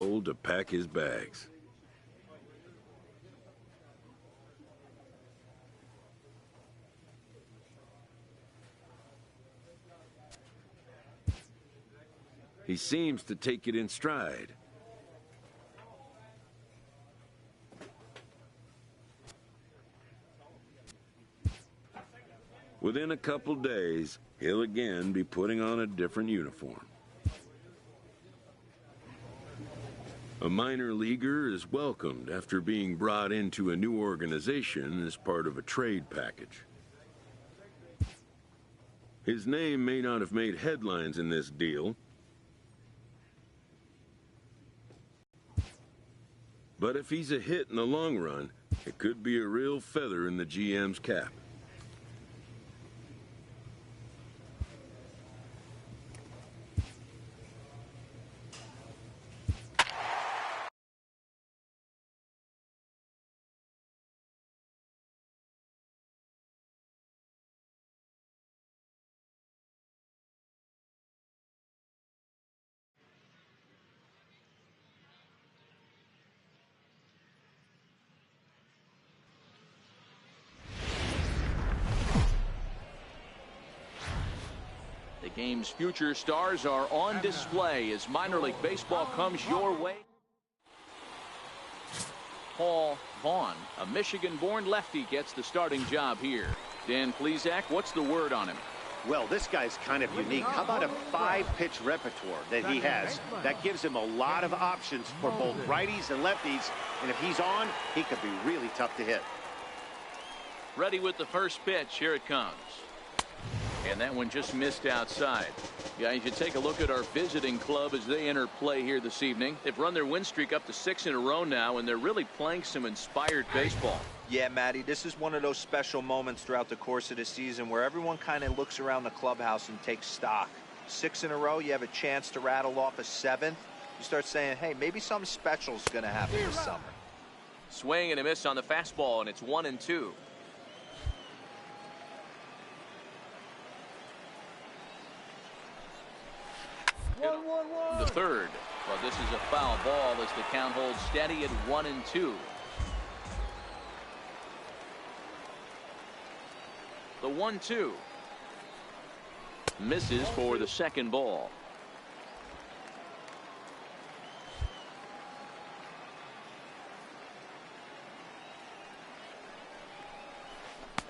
Old to pack his bags. He seems to take it in stride. Within a couple days, he'll again be putting on a different uniform. A minor leaguer is welcomed after being brought into a new organization as part of a trade package. His name may not have made headlines in this deal, but if he's a hit in the long run, it could be a real feather in the GM's cap. The game's future stars are on display as minor league baseball comes your way. Paul Vaughn, a Michigan-born lefty, gets the starting job here. Dan Plesac, what's the word on him? Well, this guy's kind of unique. How about a 5-pitch repertoire that he has? That gives him a lot of options for both righties and lefties. And if he's on, he could be really tough to hit. Ready with the first pitch. Here it comes. And that one just missed outside. Yeah, you should take a look at our visiting club as they enter play here this evening. They've run their win streak up to 6 in a row now, and they're really playing some inspired baseball. Yeah, Matty, this is one of those special moments throughout the course of the season where everyone kind of looks around the clubhouse and takes stock. 6 in a row, you have a chance to rattle off a 7th. You start saying, hey, maybe something special is going to happen this summer. Swing and a miss on the fastball, and it's 1-2. The third. Well, this is a foul ball as the count holds steady at 1-2. The 1-2 misses for the second ball.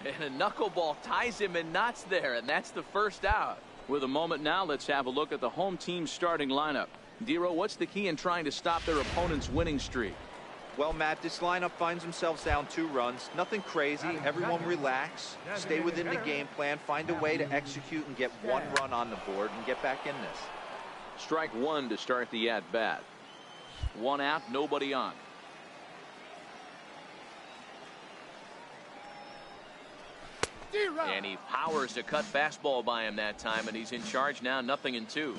And a knuckleball ties him in knots there, and that's the first out. With a moment now, let's have a look at the home team's starting lineup. Dero, what's the key in trying to stop their opponent's winning streak? Well, Matt, this lineup finds themselves down 2 runs. Nothing crazy. Everyone relax. Stay within the game plan. Find a way to execute and get 1 run on the board and get back in this. Strike 1 to start the at-bat. 1 out, nobody on. And he powers a cut fastball by him that time, and he's in charge now, 0-2.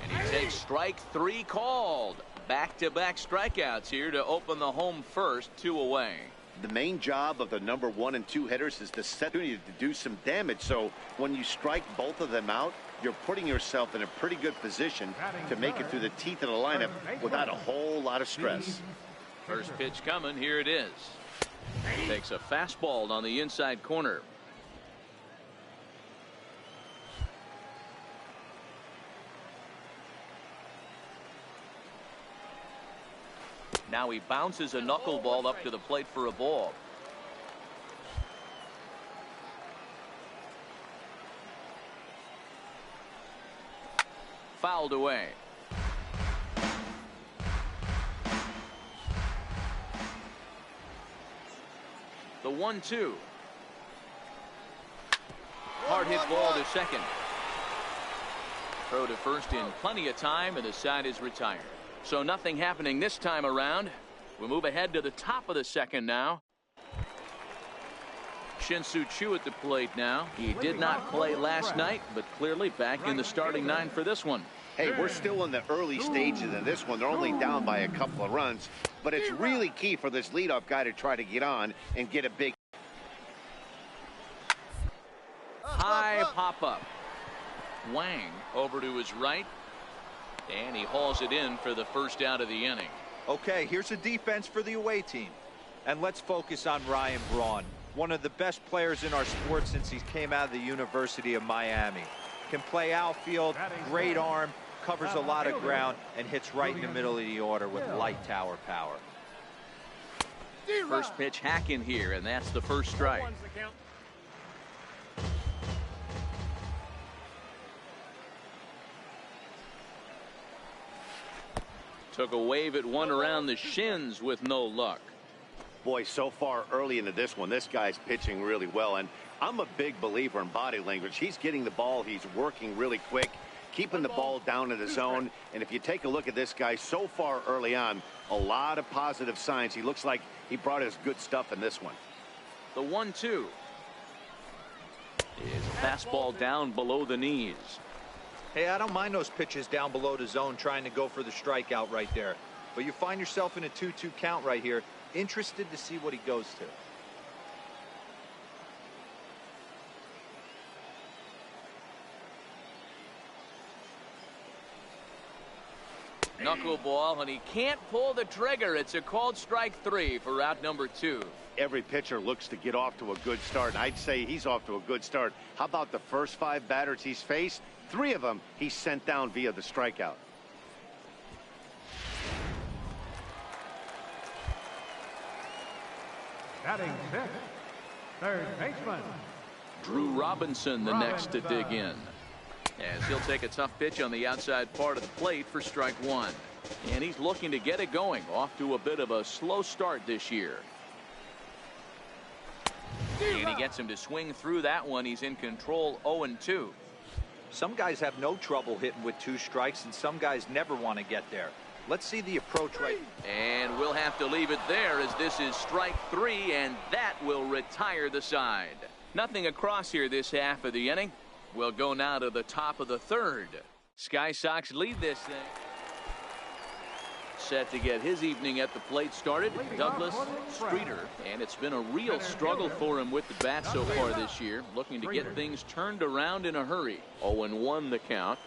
And he takes strike 3 called. Back-to-back strikeouts here to open the home first, 2 away. The main job of the number 1 and 2 hitters is to set you to do some damage. So when you strike both of them out, you're putting yourself in a pretty good position to make it through the teeth of the lineup without a whole lot of stress. First pitch coming. Here it is. Takes a fastball on the inside corner. Now he bounces a knuckleball up to the plate for a ball. Fouled away. The 1-2. Hard hit ball to second. Throw to first in plenty of time, and the side is retired. So nothing happening this time around. We move ahead to the top of the second now. Shin-Soo Choo at the plate now. He did not play last night, but clearly back in the starting 9 for this one. Hey, we're still in the early stages of this one. They're only down by a couple of runs, but it's really key for this leadoff guy to try to get on and get a big high pop-up. Wang over to his right, and he hauls it in for the first out of the inning. Okay, here's a defense for the away team. And let's focus on Ryan Braun, one of the best players in our sport since he came out of the University of Miami. Can play outfield, great arm, covers a lot of ground, and hits right in the middle of the order with light tower power. First pitch hack in here, and that's the first strike. Took a wave at one around the shins with no luck. Boy, so far early into this one, this guy's pitching really well. And I'm a big believer in body language. He's getting the ball. He's working really quick, keeping the ball down in the zone. And if you take a look at this guy so far early on, a lot of positive signs. He looks like he brought his good stuff in this one. The 1-2 is a fastball down below the knees. Hey, I don't mind those pitches down below the zone trying to go for the strikeout right there. But you find yourself in a 2-2 count right here. Interested to see what he goes to. Knuckleball, and he can't pull the trigger. It's a called strike 3 for out number 2. Every pitcher looks to get off to a good start, and I'd say he's off to a good start. How about the first 5 batters he's faced? 3 of them he sent down via the strikeout. Batting 6th, third baseman Drew Robinson, the next to dig in, as he'll take a tough pitch on the outside part of the plate for strike 1. And he's looking to get it going, off to a bit of a slow start this year. And he gets him to swing through that one. He's in control, 0-2. Some guys have no trouble hitting with 2 strikes, and some guys never want to get there. Let's see the approach right. And we'll have to leave it there, as this is strike 3, and that will retire the side. Nothing across here this half of the inning. We'll go now to the top of the 3rd. Sky Sox lead this thing. Set to get his evening at the plate started, Douglas Streeter, and it's been a real struggle for him with the bat so far this year, looking to get things turned around in a hurry. 0-1 the count.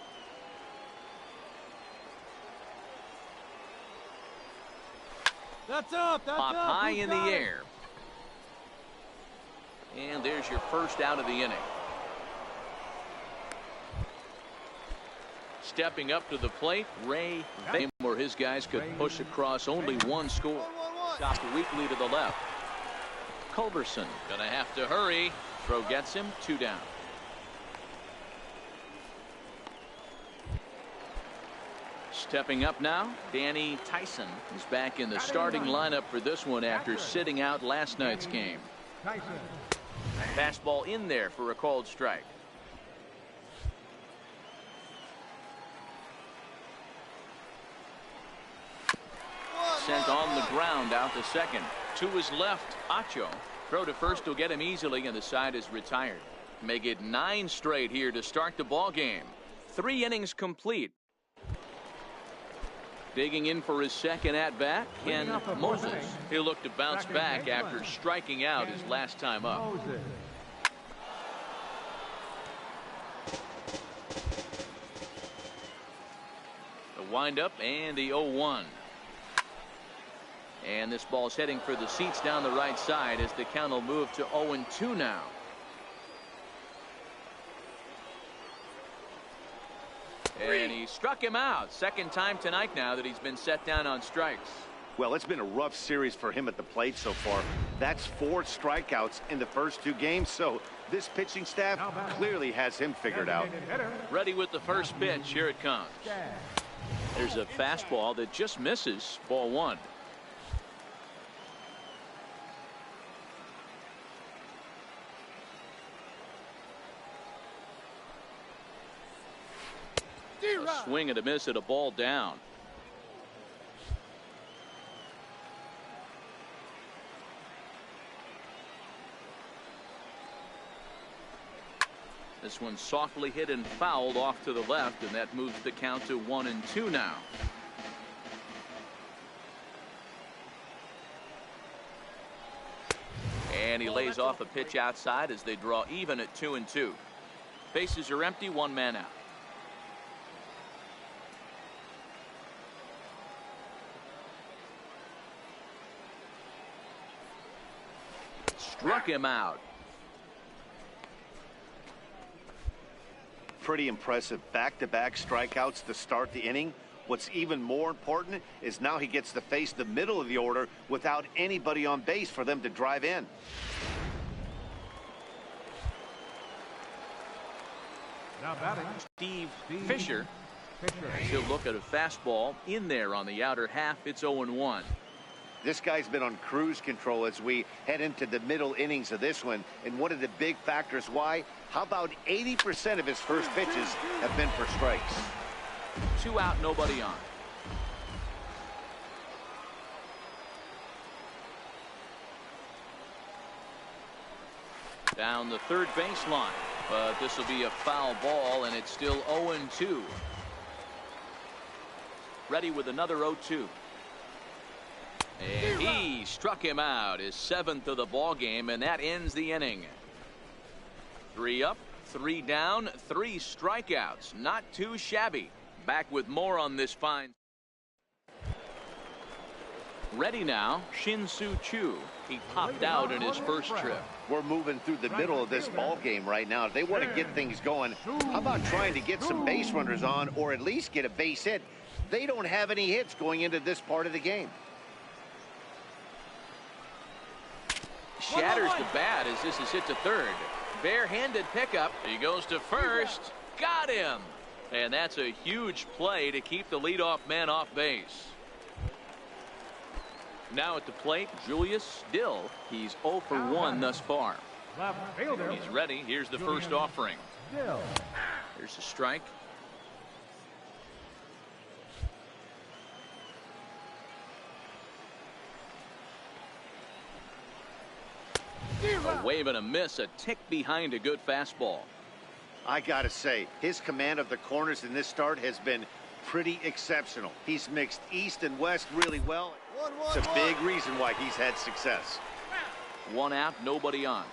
That's up. Pop high in the air. And there's your first out of the inning. Stepping up to the plate, Ray Vame, where his guys could push across only 1 score. Stopped weakly to the left. Culberson gonna have to hurry. Throw gets him, 2 down. Stepping up now, Danny Tyson is back in the starting lineup for this one after sitting out last night's game. Fastball in there for a called strike. Sent on the ground out to second. To his left, Acho. Throw to first will get him easily, and the side is retired. Make it 9 straight here to start the ball game. 3 innings complete. Digging in for his second at bat, Ken Moses. He'll look to bounce back after striking out his last time up. The windup and the 0-1. And this ball's heading for the seats down the right side as the count will move to 0-2 now. And he struck him out. Second time tonight now that he's been set down on strikes. Well, it's been a rough series for him at the plate so far. That's 4 strikeouts in the first 2 games, so this pitching staff clearly has him figured out. Ready with the first pitch. Here it comes. There's a fastball that just misses. Ball 1. A swing and a miss at a ball down. This one softly hit and fouled off to the left, and that moves the count to 1-2 now. And he lays off a pitch outside as they draw even at 2-2. Bases are empty, 1 man out. Struck him out. Pretty impressive back-to-back strikeouts to start the inning. What's even more important is now he gets to face the middle of the order without anybody on base for them to drive in. Now batting. Steve Fisher. He'll look at a fastball in there on the outer half. It's 0-1. This guy's been on cruise control as we head into the middle innings of this one. And one of the big factors why, how about 80% of his first pitches have been for strikes? 2 out, nobody on. Down the third baseline, but this will be a foul ball, and it's still 0-2. Ready with another 0-2. And he struck him out, his 7th of the ball game, and that ends the inning. 3 up, 3 down, 3 strikeouts. Not too shabby. Back with more on this fine. Ready now, Shin-Soo Choo. He popped out in his first trip. We're moving through the middle of this ball game right now. If they want to get things going, how about trying to get some base runners on or at least get a base hit? They don't have any hits going into this part of the game. Shatters the bat as this is hit to third. Barehanded pickup. He goes to first. Got him. And that's a huge play to keep the leadoff man off base. Now at the plate, Julius Dill. He's 0 for 1 thus far. Left fielder. He's ready. Here's the first offering. Dill. Here's a strike. A wave and a miss, a tick behind a good fastball. I gotta say, his command of the corners in this start has been pretty exceptional. He's mixed east and west really well. It's a big reason why he's had success. 1 out, nobody on.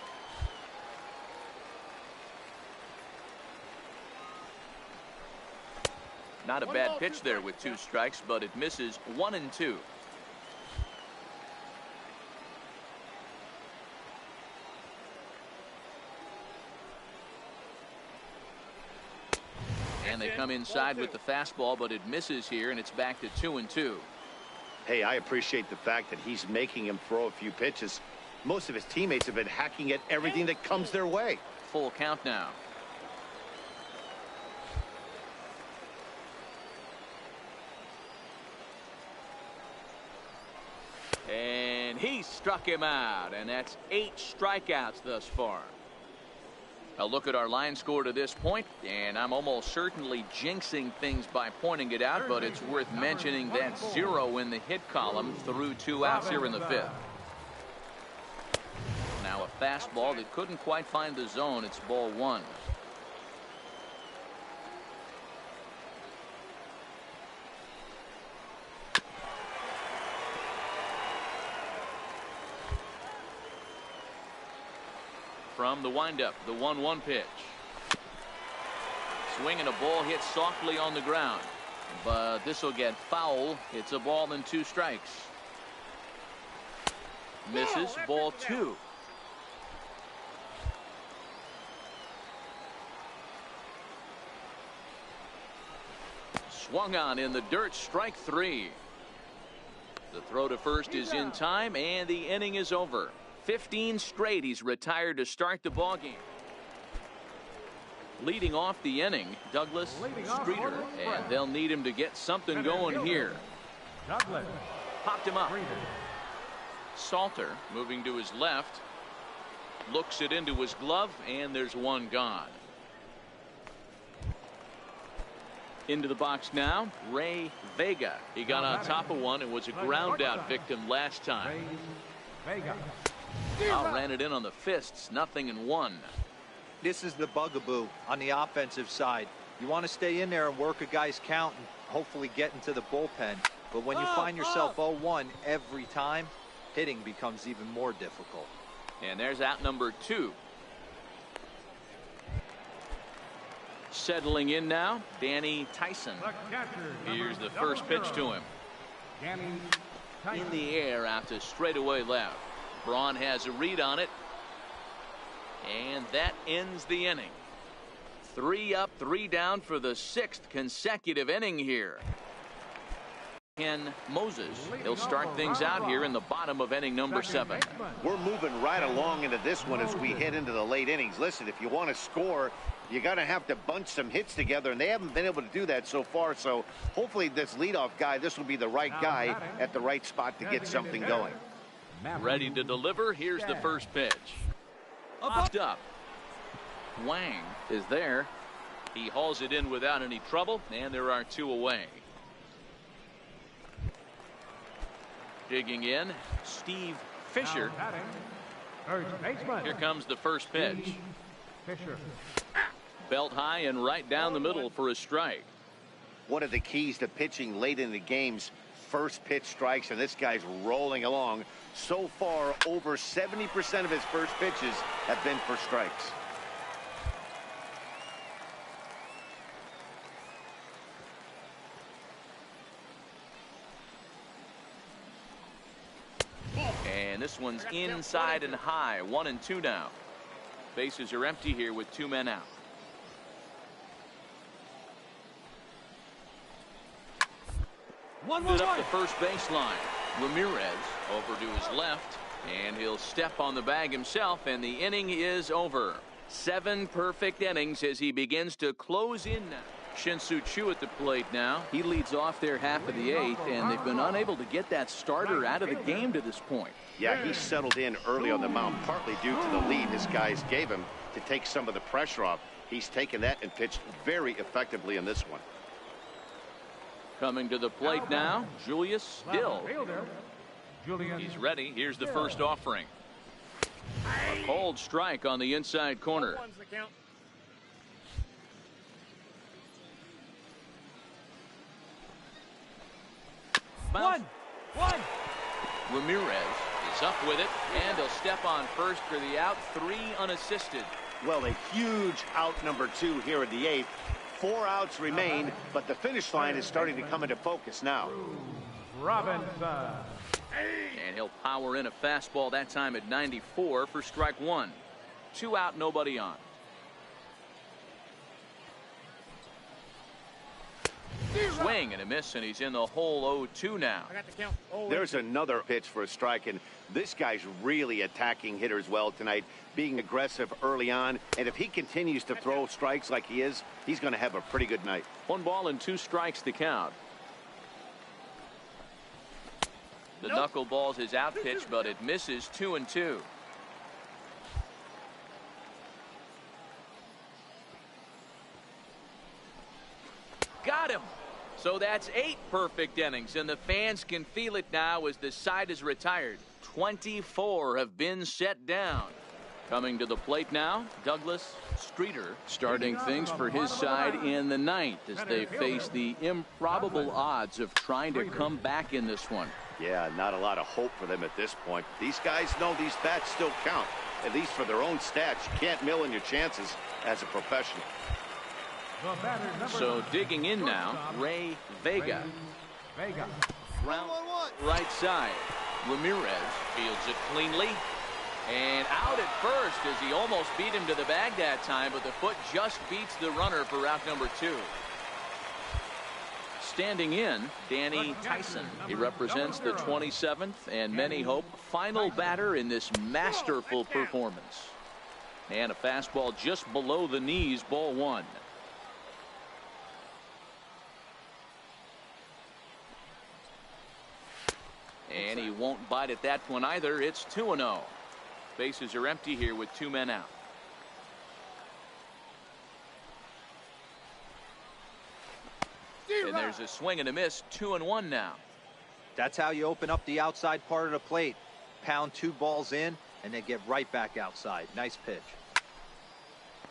Not a bad pitch there with 2 strikes, but it misses. 1-2. And they come inside with the fastball, but it misses here, and it's back to 2-2. Hey, I appreciate the fact that he's making him throw a few pitches. Most of his teammates have been hacking at everything that comes their way. Full count now. And he struck him out, and that's 8 strikeouts thus far. A look at our line score to this point, and I'm almost certainly jinxing things by pointing it out, but it's worth mentioning that 0 in the hit column through 2 outs here in the 5th. Now a fastball that couldn't quite find the zone. It's ball 1. From the windup, the 1-1 pitch. Swinging a ball hit softly on the ground, but this will get foul. It's a ball and 2 strikes. Misses. Ball 2. Swung on in the dirt. Strike 3. The throw to first is in time, and the inning is over. 15 straight he's retired to start the ballgame. Leading off the inning, Douglas Streeter, and they'll need him to get something going here. Douglas. Popped him up. Salter moving to his left. Looks it into his glove, and there's 1 gone. Into the box now, Ray Vega. He got on top of one and was a ground out victim last time. Vega. Ran it in on the fists. 0-1. This is the bugaboo on the offensive side. You want to stay in there and work a guy's count and hopefully get into the bullpen. But when you find yourself 0-1 every time, hitting becomes even more difficult. And there's out number 2. Settling in now, Danny Tyson. Here's the first pitch to him. In the air out to straightaway left. Braun has a read on it. And that ends the inning. 3 up, 3 down for the 6th consecutive inning here. Ken Moses, he'll start things out here in the bottom of inning number 7. We're moving right along into this one as we head into the late innings. Listen, if you want to score, you're going to have to bunch some hits together, and they haven't been able to do that so far. So hopefully this leadoff guy, this will be the right guy at the right spot to get something going. Ready to deliver. Here's the first pitch. Popped up. Wang is there. He hauls it in without any trouble, and there are 2 away. Digging in, Steve Fisher. Here comes the first pitch. Fisher. Belt high and right down the middle for a strike. One of the keys to pitching late in the game's first pitch strikes, and this guy's rolling along. So far, over 70% of his first pitches have been for strikes. And this one's inside and high. 1-2 now. Bases are empty here with 2 men out. Put up the first baseline. Ramirez over to his left, and he'll step on the bag himself, and the inning is over. 7 perfect innings as he begins to close in now. Shin-Soo Choo at the plate now. He leads off their half of the 8th, and they've been unable to get that starter out of the game to this point. Yeah, he settled in early on the mound, partly due to the lead his guys gave him to take some of the pressure off. He's taken that and pitched very effectively in this one. Coming to the plate now, Julius Still. He's ready. Here's the first offering. A cold strike on the inside corner. One. Ramirez is up with it, and he'll step on first for the out. 3 unassisted. Well, a huge out number 2 here in the 8th. 4 outs remain, but the finish line is starting to come into focus now. Robinson. And he'll power in a fastball that time at 94 for strike 1. 2 out, nobody on. Swing and a miss, and he's in the hole. 0-2 now. There's another pitch for a strike, and this guy's really attacking hitters well tonight, being aggressive early on, and if he continues to throw strikes like he is, he's going to have a pretty good night. 1 ball and 2 strikes to count. The knuckleball's his out pitch, but it misses. 2-2. Got him. So that's 8 perfect innings, and the fans can feel it now as the side is retired. 24 have been set down. Coming to the plate now, Douglas Streeter starting things for his side in the 9th as they face the improbable odds of trying to come back in this one. Yeah, not a lot of hope for them at this point. These guys know these bats still count, at least for their own stats. You can't mill in your chances as a professional. So digging in now, Ray Vega. Round right side. Ramirez fields it cleanly. And out at first as he almost beat him to the bag that time, but the foot just beats the runner for out number 2. Standing in, Danny Tyson. He represents the 27th and many hope final batter in this masterful performance. And a fastball just below the knees, ball 1. And he won't bite at that one either. It's 2-0. Bases are empty here with 2 men out. And there's a swing and a miss. 2-1 now. That's how you open up the outside part of the plate. Pound 2 balls in and then get right back outside. Nice pitch.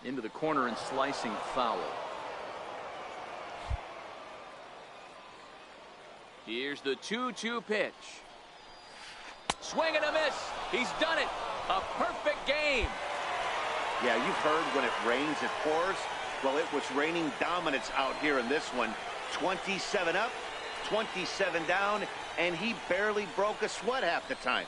Into the corner and slicing foul. Here's the 2-2 pitch. Swing and a miss. He's done it. A perfect game. Yeah, you've heard when it rains, it pours. Well, it was raining dominance out here in this one. 27 up, 27 down, and he barely broke a sweat half the time.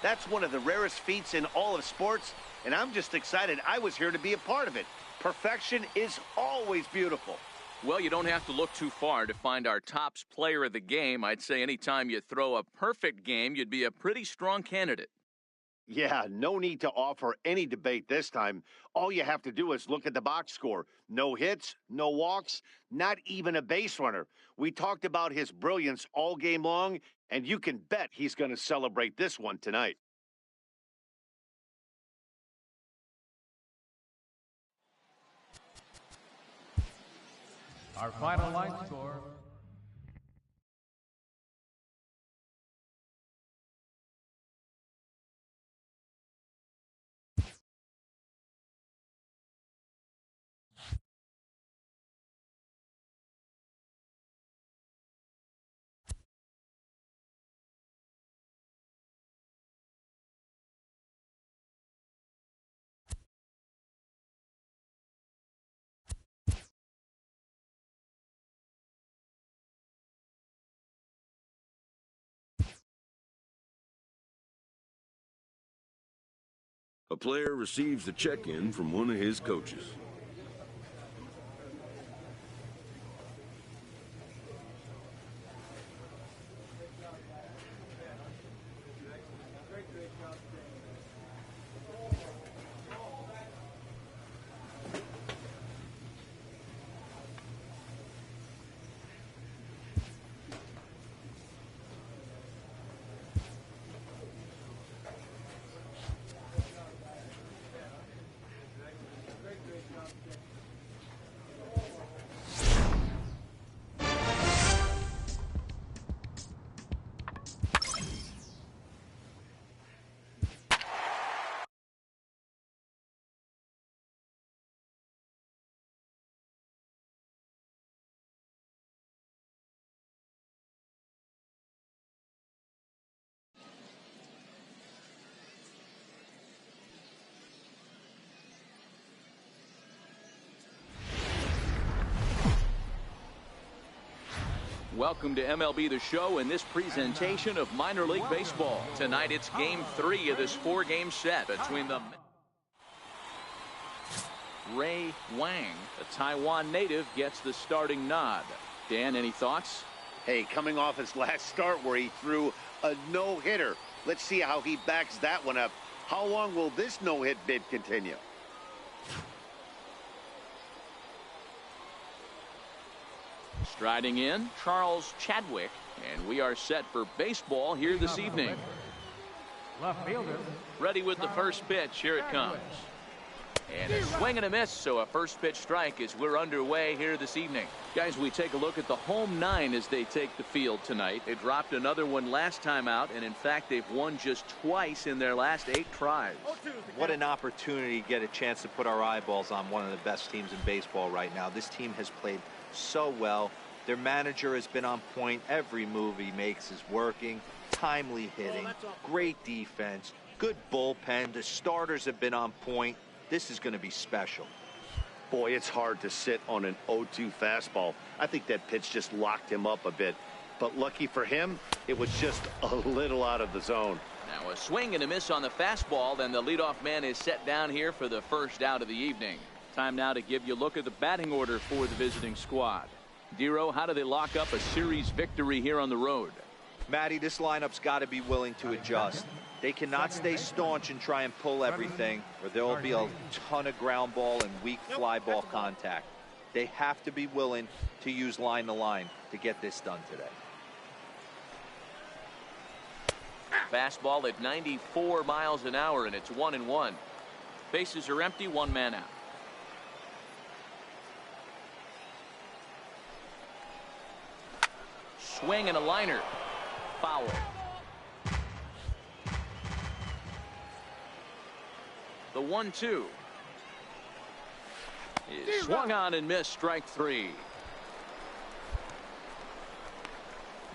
That's one of the rarest feats in all of sports, and I'm just excited I was here to be a part of it. Perfection is always beautiful. Well, you don't have to look too far to find our tops player of the game. I'd say anytime you throw a perfect game, you'd be a pretty strong candidate. Yeah, no need to offer any debate this time. All you have to do is look at the box score. No hits, no walks, not even a base runner. We talked about his brilliance all game long, and you can bet he's going to celebrate this one tonight. Our final line score. A player receives a check-in from one of his coaches. Welcome to MLB The Show and this presentation of minor league baseball. Tonight it's game 3 of this 4-game set between the Ray Wang, a Taiwan native, gets the starting nod. Dan, any thoughts? Hey, coming off his last start where he threw a no-hitter. Let's see how he backs that one up. How long will this no-hit bid continue? Striding in, Charles Chadwick, and we are set for baseball here this evening. Left fielder. Ready with the first pitch. Here it comes. And a swing and a miss, so a first pitch strike as we're underway here this evening. Guys, we take a look at the home 9 as they take the field tonight. They dropped another one last time out, and in fact, they've won just twice in their last 8 tries. What an opportunity to get a chance to put our eyeballs on one of the best teams in baseball right now. This team has played so well. Their manager has been on point. Every move he makes is working. Timely hitting, great defense, good bullpen. The starters have been on point. This is going to be special. Boy, it's hard to sit on an 0-2 fastball. I think that pitch just locked him up a bit. But lucky for him, it was just a little out of the zone. Now a swing and a miss on the fastball. Then the leadoff man is set down here for the first out of the evening. Time now to give you a look at the batting order for the visiting squad. Dero, how do they lock up a series victory here on the road? Matty, this lineup's got to be willing to adjust. They cannot stay staunch and try and pull everything, or there will be a ton of ground ball and weak fly ball contact. They have to be willing to use line to line to get this done today. Fastball at 94 miles an hour, and it's 1-1. Bases are empty, 1 man out. Swing and a liner. Foul. The 1-2 is swung on and missed. Strike 3.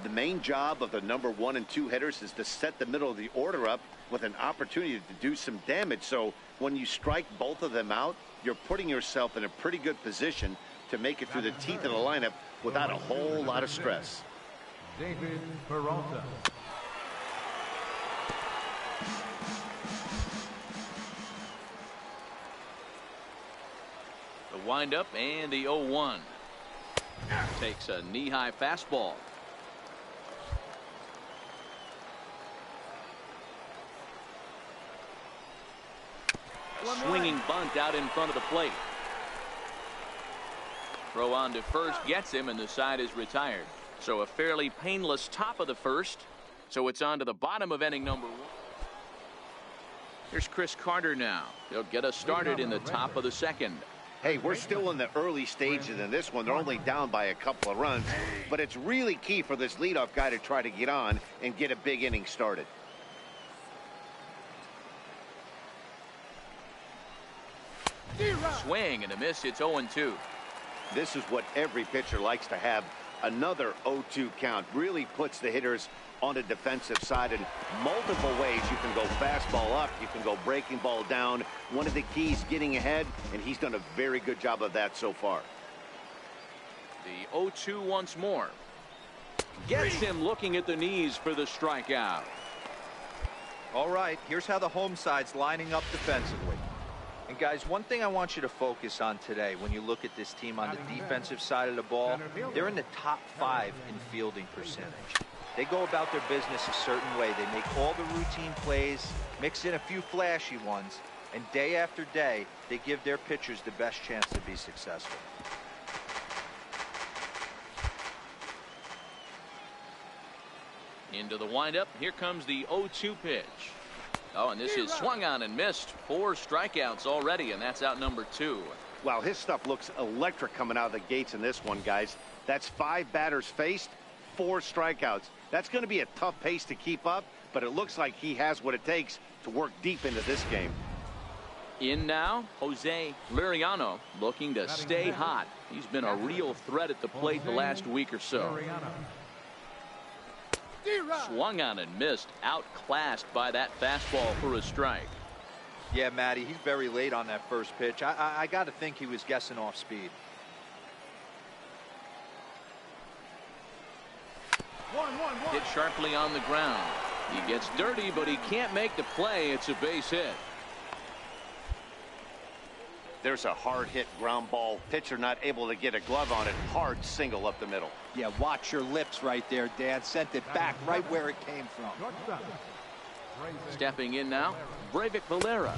The main job of the number 1 and 2 hitters is to set the middle of the order up with an opportunity to do some damage. So when you strike both of them out, you're putting yourself in a pretty good position to make it through the teeth of the lineup without a whole lot of stress. David Peralta. Wind up and the 0-1. Takes a knee-high fastball. Swinging bunt out in front of the plate. Throw on to first gets him, and the side is retired. So a fairly painless top of the first. So it's on to the bottom of inning number 1. Here's Chris Carter now. He'll get us started in the top of the second. Hey, we're still in the early stages in this one. They're only down by a couple of runs, but it's really key for this leadoff guy to try to get on and get a big inning started. Swing and a miss. It's 0-2. This is what every pitcher likes to have. Another 0-2 count really puts the hitters on the defensive side in multiple ways. You can go fastball up, you can go breaking ball down. One of the keys, getting ahead, and he's done a very good job of that so far. The 0-2 once more. Gets him looking at the knees for the strikeout. All right, here's how the home side's lining up defensively. And guys, one thing I want you to focus on today when you look at this team on the defensive side of the ball, they're in the top 5 in fielding percentage. They go about their business a certain way. They make all the routine plays, mix in a few flashy ones, and day after day, they give their pitchers the best chance to be successful. Into the windup. Here comes the 0-2 pitch. Oh, and this is swung on and missed. 4 strikeouts already, and that's out number 2. Wow, his stuff looks electric coming out of the gates in this one, guys. That's 5 batters faced, 4 strikeouts. That's going to be a tough pace to keep up, but it looks like he has what it takes to work deep into this game. In now, Jose Liriano looking to stay hot. He's been a real threat at the plate the last week or so. Swung on and missed, outclassed by that fastball for a strike. Yeah, Matty, he's very late on that first pitch. I got to think he was guessing off speed. Hit sharply on the ground. He gets dirty, but he can't make the play. It's a base hit. There's a hard hit ground ball. Pitcher not able to get a glove on it. Hard single up the middle. Yeah, watch your lips right there, Dan. Sent it back right where it came from. Stepping in now, Breivik Valera,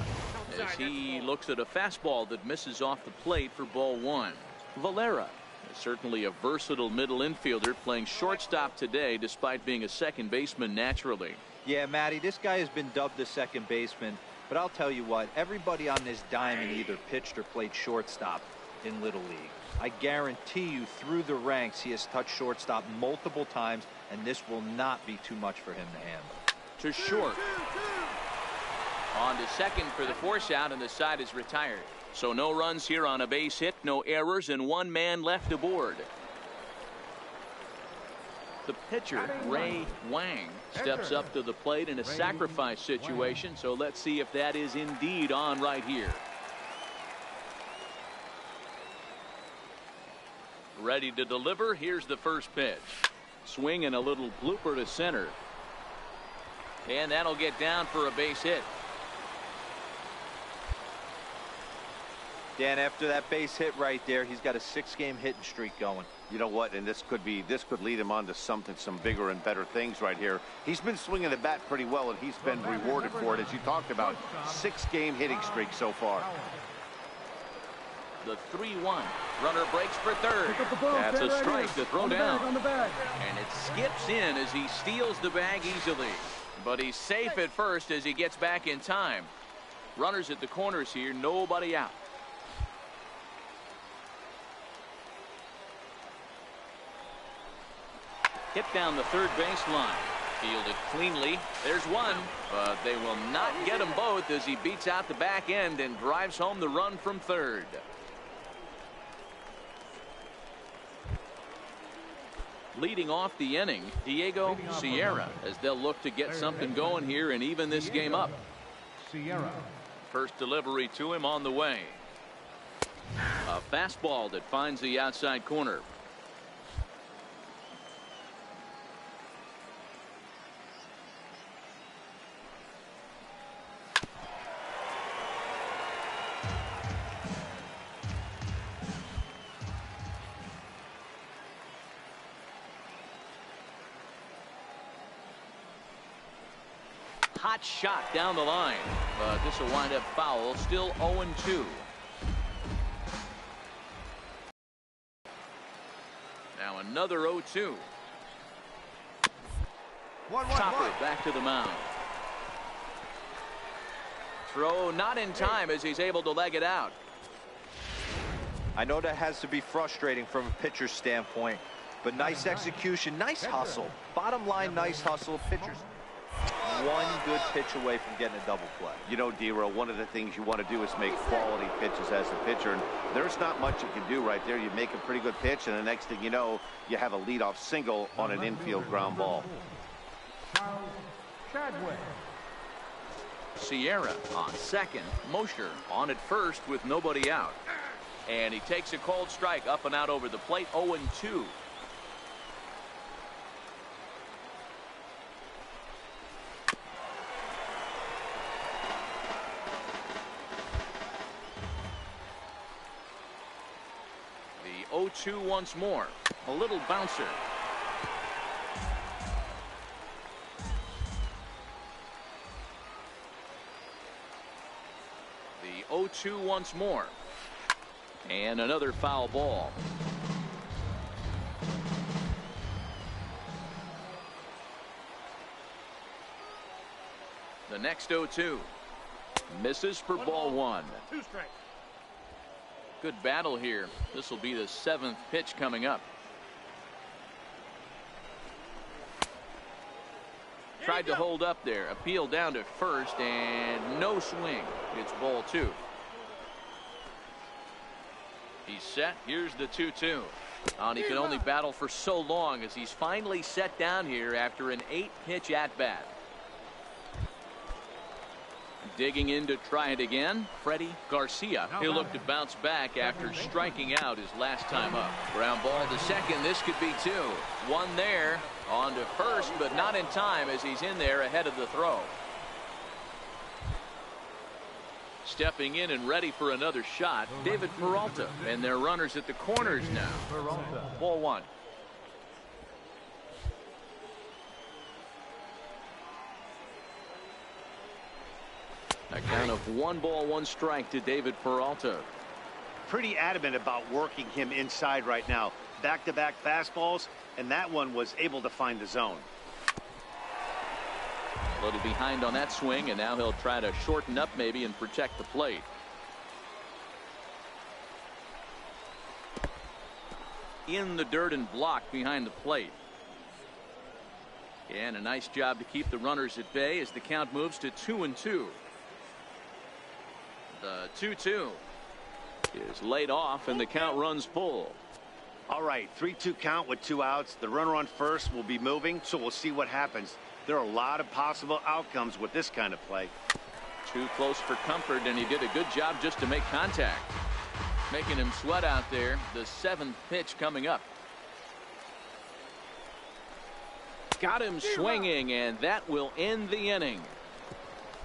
as he looks at a fastball that misses off the plate for ball 1. Valera is certainly a versatile middle infielder, playing shortstop today despite being a second baseman naturally. Yeah, Matty, this guy has been dubbed the second baseman. But I'll tell you what, everybody on this diamond either pitched or played shortstop in Little League. I guarantee you through the ranks he has touched shortstop multiple times, and this will not be too much for him to handle. To short. On to second for the force out, and the side is retired. So no runs here on a base hit, no errors, and 1 man left aboard. The pitcher, Ray Wang, steps up to the plate in a sacrifice situation, so let's see if that is indeed on right here. Ready to deliver. Here's the first pitch. Swing and a little blooper to center. And that'll get down for a base hit. Dan, after that base hit right there, he's got a 6-game hitting streak going. You know what, and this could lead him on to some bigger and better things right here. He's been swinging the bat pretty well, and he's been rewarded for it, as you talked about. 6-game hitting streak so far. The 3-1. Runner breaks for third. That's a strike to throw down. And it skips in as he steals the bag easily. But he's safe at first as he gets back in time. Runners at the corners here, nobody out. Hit down the third baseline. Fielded cleanly. There's one, but they will not get them both as he beats out the back end and drives home the run from third. Leading off the inning, Diego Sierra, as they'll look to get something going here and even this game up. First delivery to him on the way. A fastball that finds the outside corner. hot shot down the line, but this will wind up foul. Still 0-2. Now another 0-2. Topper back to the mound. Throw not in time as he's able to leg it out. I know that has to be frustrating from a pitcher's standpoint, but nice execution, nice hustle. Bottom line, nice hustle. Pitchers one good pitch away from getting a double play. You know, D-Row, one of the things you want to do is make quality pitches as a pitcher, and there's not much you can do right there. You make a pretty good pitch, and the next thing you know, you have a leadoff single on an infield ground ball. Sierra on second. Mosher on at first with nobody out. And he takes a cold strike up and out over the plate. 0-2. The 0-2 once more. A little bouncer. The 0-2 once more. And another foul ball. The next 0-2 misses for ball one. Good battle here. This will be the 7th pitch coming up. Tried to hold up there. Appeal down to first and no swing. It's ball two. He's set. Here's the 2-2. And he can only battle for so long as he's finally set down here after an 8-pitch at-bat. Digging in to try it again, Freddie Garcia. He'll look to bounce back after striking out his last time up. Ground ball to second. This could be two. One there. On to first, but not in time as he's in there ahead of the throw. Stepping in and ready for another shot, David Peralta. And their runners at the corners now. Ball one. A count of 1-1 to David Peralta. Pretty adamant about working him inside right now. Back-to-back fastballs, and that one was able to find the zone. A little behind on that swing, and now he'll try to shorten up maybe and protect the plate. In the dirt and blocked behind the plate. And a nice job to keep the runners at bay as the count moves to 2-2. The 2-2 is laid off and the count runs full. All right, 3-2 count with 2 outs. The runner on first will be moving, so we'll see what happens. There are a lot of possible outcomes with this kind of play. Too close for comfort, and he did a good job just to make contact. Making him sweat out there. The 7th pitch coming up. Got him swinging, and that will end the inning.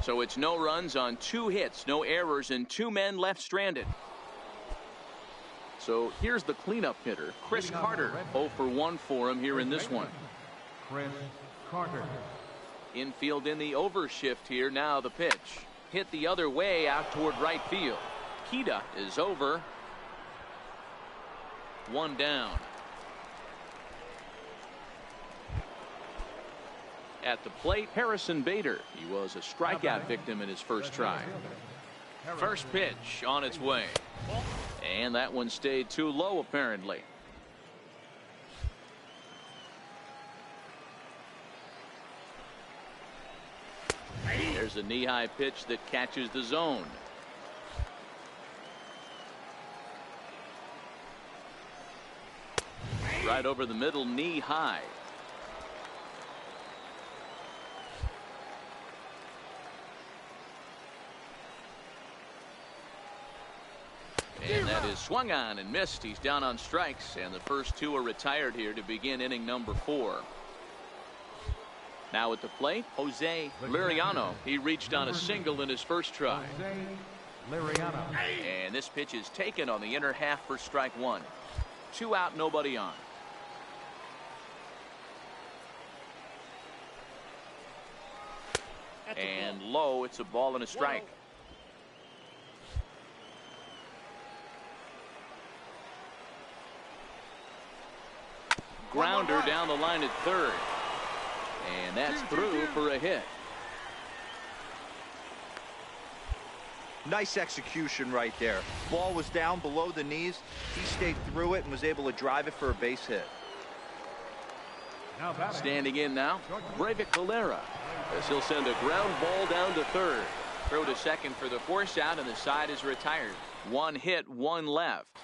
So it's no runs on 2 hits, no errors, and 2 men left stranded. So here's the cleanup hitter, Chris Carter. 0 for 1 for him here in this one. Chris Carter. Infield in the overshift here. Now the pitch. Hit the other way out toward right field. Kita is over. 1 down. At the plate, Harrison Bader. He was a strikeout victim in his first try. First pitch on its way. And that one stayed too low apparently. There's a knee-high pitch that catches the zone. Right over the middle, knee-high. And that is swung on and missed. He's down on strikes, and the first 2 are retired here to begin inning number 4. Now at the plate, Jose Liriano. He reached on a single in his first try. And this pitch is taken on the inner half for strike 1. 2 out, nobody on. And low, it's a ball and a strike. Grounder down the line at third. And that's through for a hit. Nice execution right there. Ball was down below the knees. He stayed through it and was able to drive it for a base hit. Standing in now, Breivik Valera, as he'll send a ground ball down to third. Throw to second for the force out, and the side is retired. One hit, one left.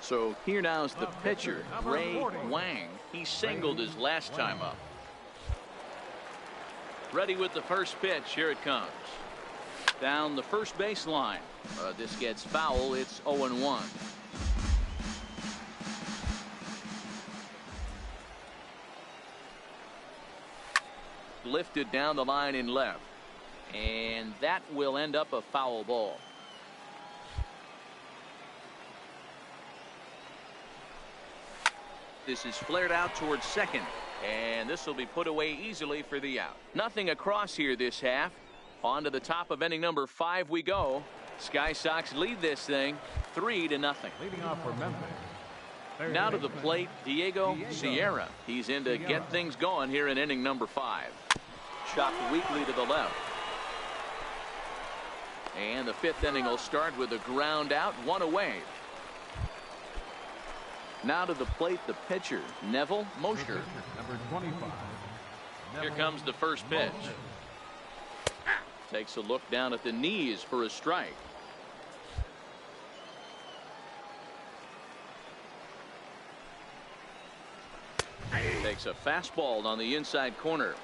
So here now is the pitcher, Ray Wang. He singled his last time up. Ready with the first pitch. Here it comes. Down the first baseline. This gets foul. It's 0-1. Lifted down the line in left. And that will end up a foul ball. This is flared out towards second. And this will be put away easily for the out. Nothing across here this half. On to the top of inning number 5 we go. Sky Sox lead this thing 3-0. Leading off for Memphis. Now to the plate, Diego Sierra. He's in to get things going here in inning number 5. Chopped weakly to the left. And the 5th inning will start with a ground out, one away. Now to the plate, the pitcher, Neville Mosher. Number 25. Here comes the first pitch. Takes a look down at the knees for a strike. Takes a fastball on the inside corner.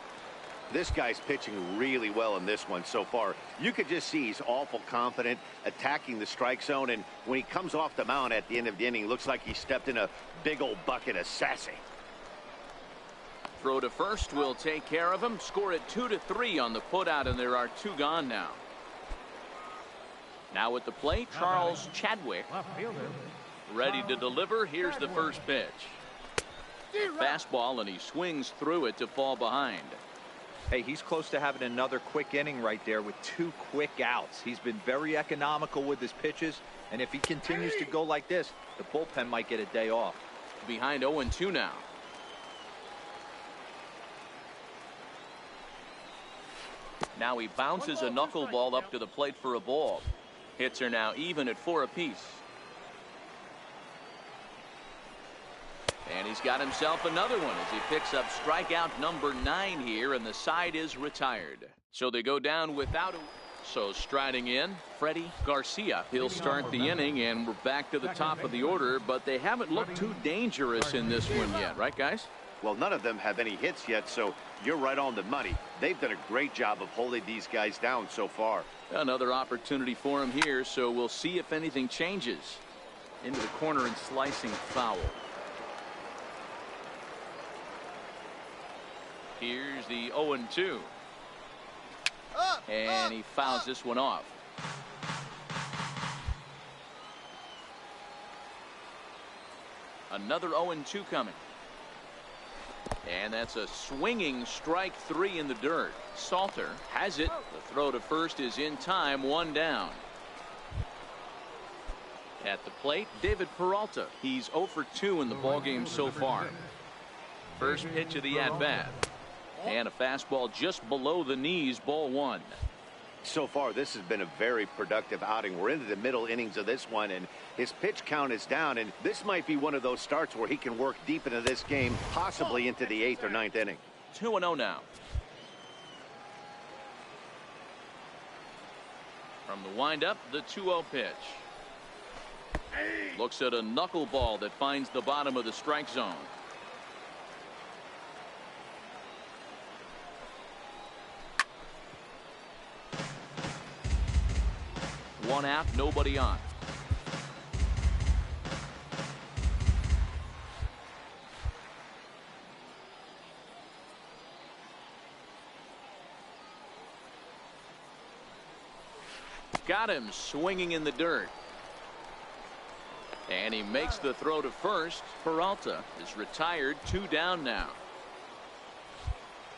This guy's pitching really well in this one so far. You could just see he's awful confident attacking the strike zone, and when he comes off the mound at the end of the inning, looks like he stepped in a big old bucket of sassy. Throw to first will take care of him. Score it 2-3 on the putout, and there are 2 gone now. Now at the plate, Charles Chadwick. Left fielder. Ready to deliver. Here's the first pitch. Fastball, and he swings through it to fall behind. Hey, he's close to having another quick inning right there with 2 quick outs. He's been very economical with his pitches, and if he continues to go like this, the bullpen might get a day off. Behind 0-2 now. Now he bounces a knuckleball up to the plate for a ball. Hits are now even at 4 apiece. And he's got himself another one as he picks up strikeout number 9 here, and the side is retired. So they go down without a... So striding in, Freddie Garcia. He'll start the inning, and we're back to the top of the order, but they haven't looked too dangerous in this one yet, right, guys? Well, none of them have any hits yet, so you're right on the money. They've done a great job of holding these guys down so far. Another opportunity for him here, so we'll see if anything changes. Into the corner and slicing foul. Here's the 0-2. And he fouls this one off. Another 0-2 coming. And that's a swinging strike 3 in the dirt. Salter has it. The throw to first is in time, 1 down. At the plate, David Peralta. He's 0 for 2 in the ballgame so far. First pitch of the at-bat. And a fastball just below the knees, ball 1. So far, this has been a very productive outing. We're into the middle innings of this one, and his pitch count is down, and this might be one of those starts where he can work deep into this game, possibly into the 8th or 9th inning. 2-0 now. From the windup, the 2-0 pitch. Looks at a knuckleball that finds the bottom of the strike zone. One out, nobody on. Got him swinging in the dirt. And he makes the throw to first. Peralta is retired, 2 down now.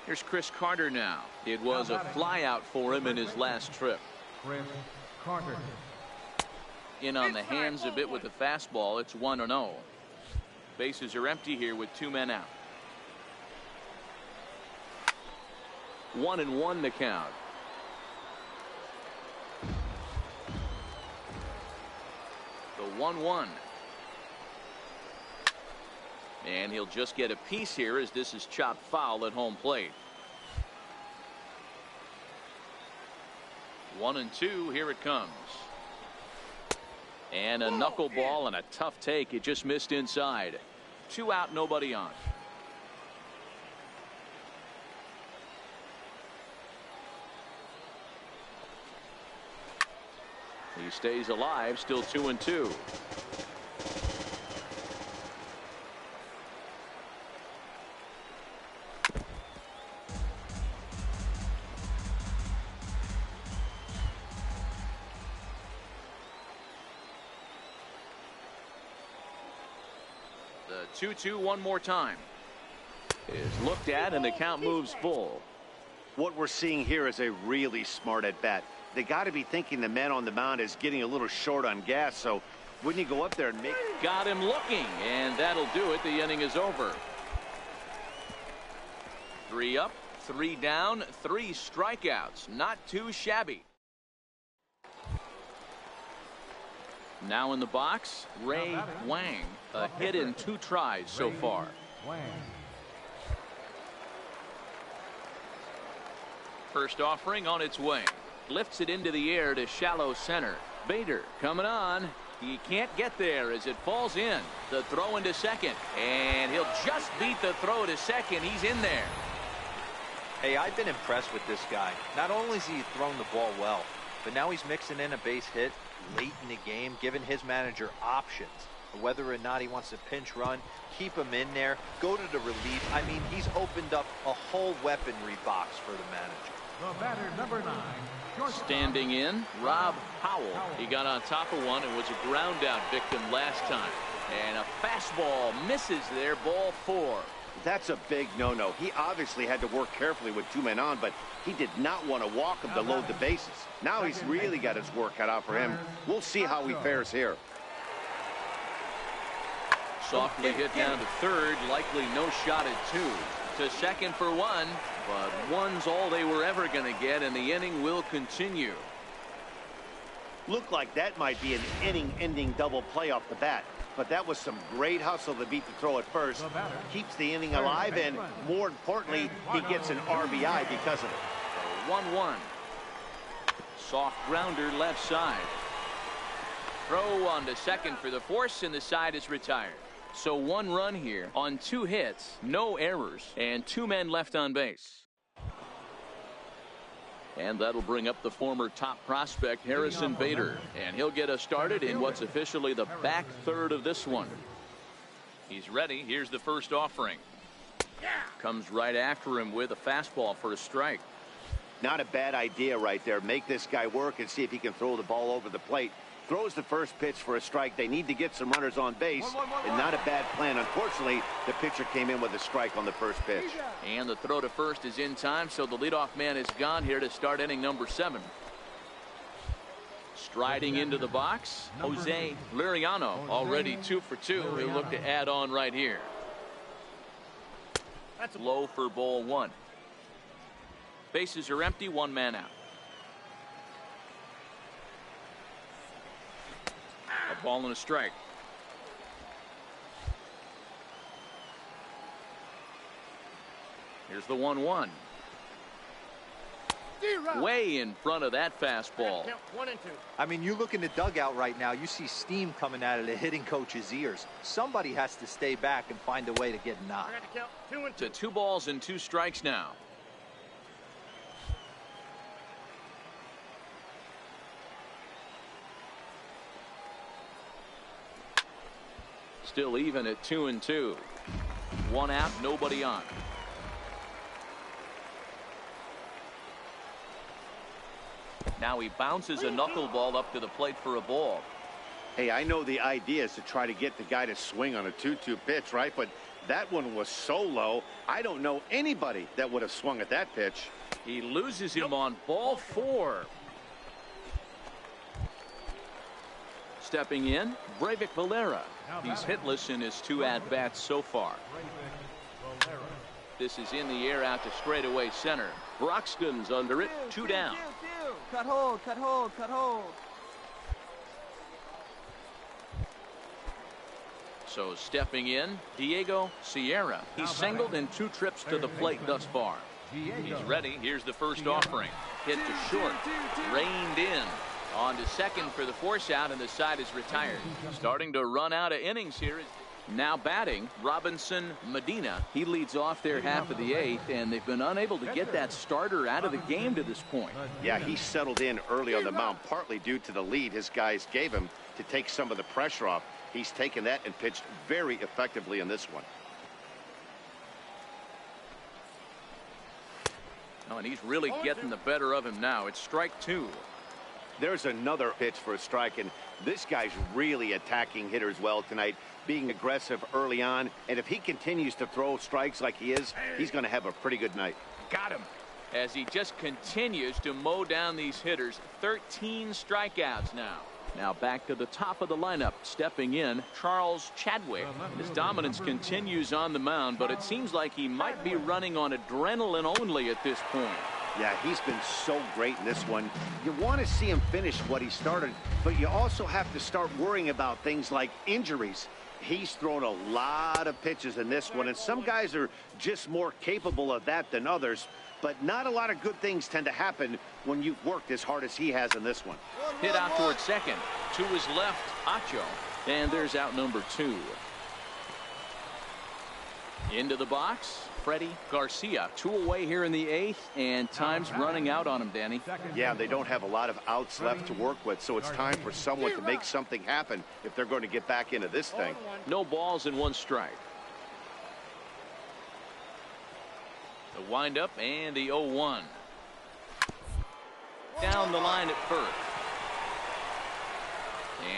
Here's Chris Carter now. It was a flyout for him in his last trip. Chris Carter. In on the hands a bit with the fastball. It's 1-0. Bases are empty here with 2 men out. 1-1 the count. The 1-1. And he'll just get a piece here as this is chopped foul at home plate. 1-2. Here it comes. And a knuckleball and a tough take. It just missed inside. 2 out, nobody on. He stays alive, still 2-2. The 2-2 one more time is looked at and the count moves full. What we're seeing here is a really smart at bat. They got to be thinking the man on the mound is getting a little short on gas, so wouldn't you go up there and make... Got him looking, and that'll do it. The inning is over. 3 up, 3 down, 3 strikeouts. Not too shabby. Now in the box, Ray Wang. A hit in 2 tries so far. Wang. First offering on its way. Lifts it into the air to shallow center. Bader coming on. He can't get there as it falls in. The throw into second. And he'll just beat the throw to second. He's in there. Hey, I've been impressed with this guy. Not only has he thrown the ball well, but now he's mixing in a base hit late in the game, giving his manager options. Whether or not he wants to pinch run, keep him in there, go to the relief. I mean, he's opened up a whole weaponry box for the manager. The batter, number 9. Standing in, Rob Howell. He got on top of one and was a ground out victim last time. And a fastball misses there, ball 4. That's a big no-no. He obviously had to work carefully with 2 men on, but he did not want to walk him to load the bases. Now he's really got his work cut out for him. We'll see how he fares here. Softly hit down to third, likely no shot at 2. To second for 1, but 1's all they were ever going to get, and the inning will continue. Looked like that might be an inning-ending double play off the bat, but that was some great hustle to beat the throw at first. Keeps the inning alive, and more importantly, he gets an RBI because of it. 1-1. Soft grounder left side. Throw on to second for the force, and the side is retired. So 1 run here on 2 hits, no errors, and 2 men left on base. And that'll bring up the former top prospect Harrison Bader, and he'll get us started in what's officially the back third of this one. He's ready. Here's the first offering. Comes right after him with a fastball for a strike. Not a bad idea right there. Make this guy work and see if he can throw the ball over the plate. Throws the first pitch for a strike. They need to get some runners on base, and not a bad plan. Unfortunately, the pitcher came in with a strike on the first pitch. And the throw to first is in time, so the leadoff man is gone here to start inning number 7. Striding into the box, Jose Liriano, already 2 for 2. He'll look to add on right here. That's low for ball 1. Bases are empty, 1 man out. A ball and a strike. Here's the 1-1. Way in front of that fastball. I mean, you look in the dugout right now, you see steam coming out of the hitting coach's ears. Somebody has to stay back and find a way to get knocked. To 2 balls and 2 strikes now. Still even at 2-2. 1 out, nobody on. Now he bounces a knuckleball up to the plate for a ball. Hey, I know the idea is to try to get the guy to swing on a 2-2 pitch, right? But that one was so low, I don't know anybody that would have swung at that pitch. He loses him on ball 4. Stepping in, Breivik Valera. He's hitless in his 2 at-bats so far. This is in the air out to straightaway center. Broxton's under it, 2 down. Cut hold, cut hold, cut hold. So stepping in, Diego Sierra. He's singled in 2 trips to the plate thus far. He's ready. Here's the first offering. Hit to short. Reined in. On to second for the force out, and the side is retired. Starting to run out of innings here. Now batting, Robinson Medina. He leads off their half of the 8th, and they've been unable to get that starter out of the game to this point. Yeah, he settled in early on the mound, partly due to the lead his guys gave him to take some of the pressure off. He's taken that and pitched very effectively in this one. Oh, and he's really getting the better of him now. It's strike 2. There's another pitch for a strike, and this guy's really attacking hitters well tonight, being aggressive early on. And if he continues to throw strikes like he is, he's going to have a pretty good night. Got him. As he just continues to mow down these hitters. 13 strikeouts now. Now back to the top of the lineup. Stepping in, Charles Chadwick. His dominance continues on the mound, but it seems like he might be running on adrenaline only at this point. Yeah, he's been so great in this one. You want to see him finish what he started, but you also have to start worrying about things like injuries. He's thrown a lot of pitches in this one, and some guys are just more capable of that than others, but not a lot of good things tend to happen when you've worked as hard as he has in this one. Hit out towards second. To his left, Acho. And there's out number 2. Into the box, Freddie Garcia. 2 away here in the 8th, and time's running out on him, Danny. Yeah, they don't have a lot of outs left to work with, so it's time for someone to make something happen if they're going to get back into this thing. No balls and 1 strike. The windup and the 0-1. Down the line at first.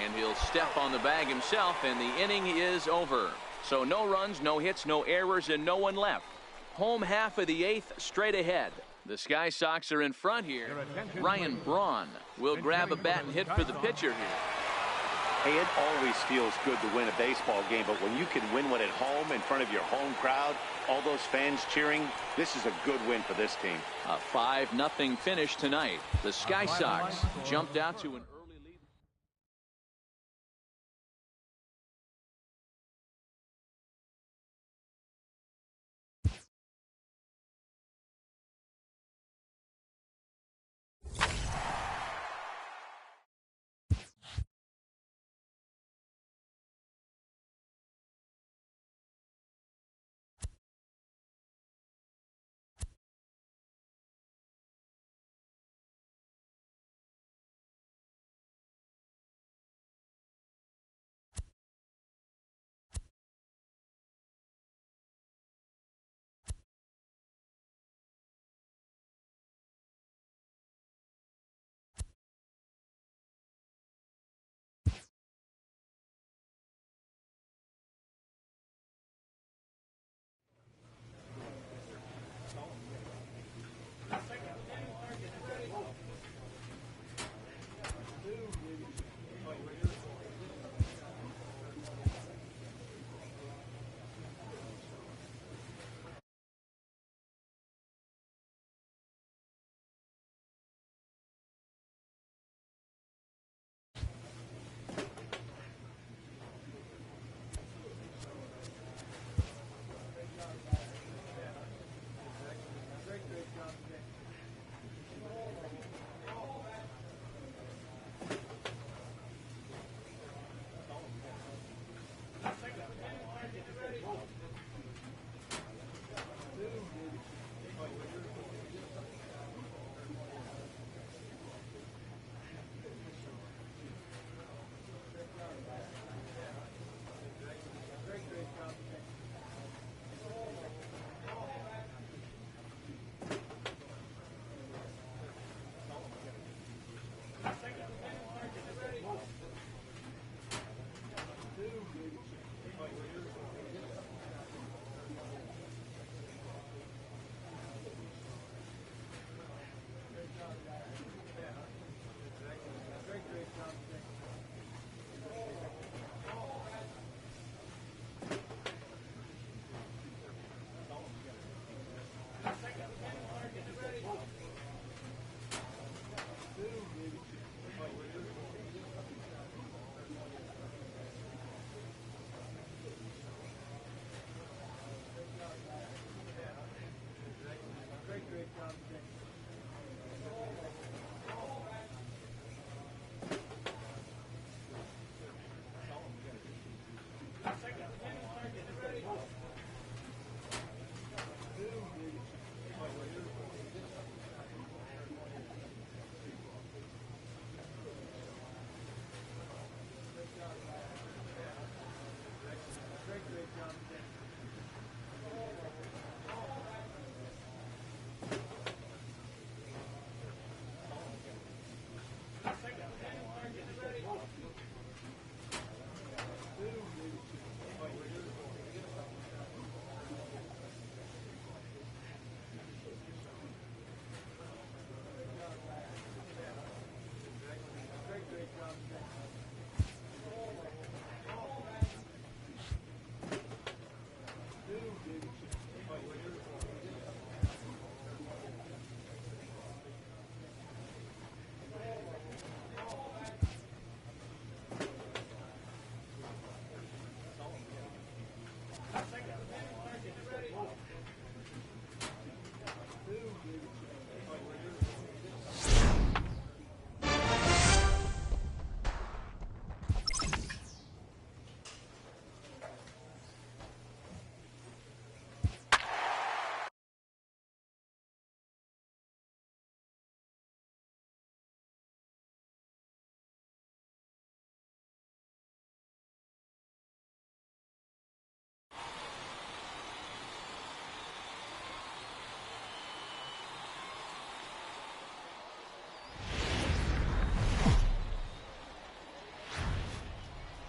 And he'll step on the bag himself, and the inning is over. So no runs, no hits, no errors, and no one left. Home half of the 8th straight ahead. The Sky Sox are in front here. Ryan Braun will grab a bat and hit for the pitcher here. Hey, it always feels good to win a baseball game, but when you can win one at home in front of your home crowd, all those fans cheering, this is a good win for this team. A 5-0 finish tonight. The Sky Sox jumped out to an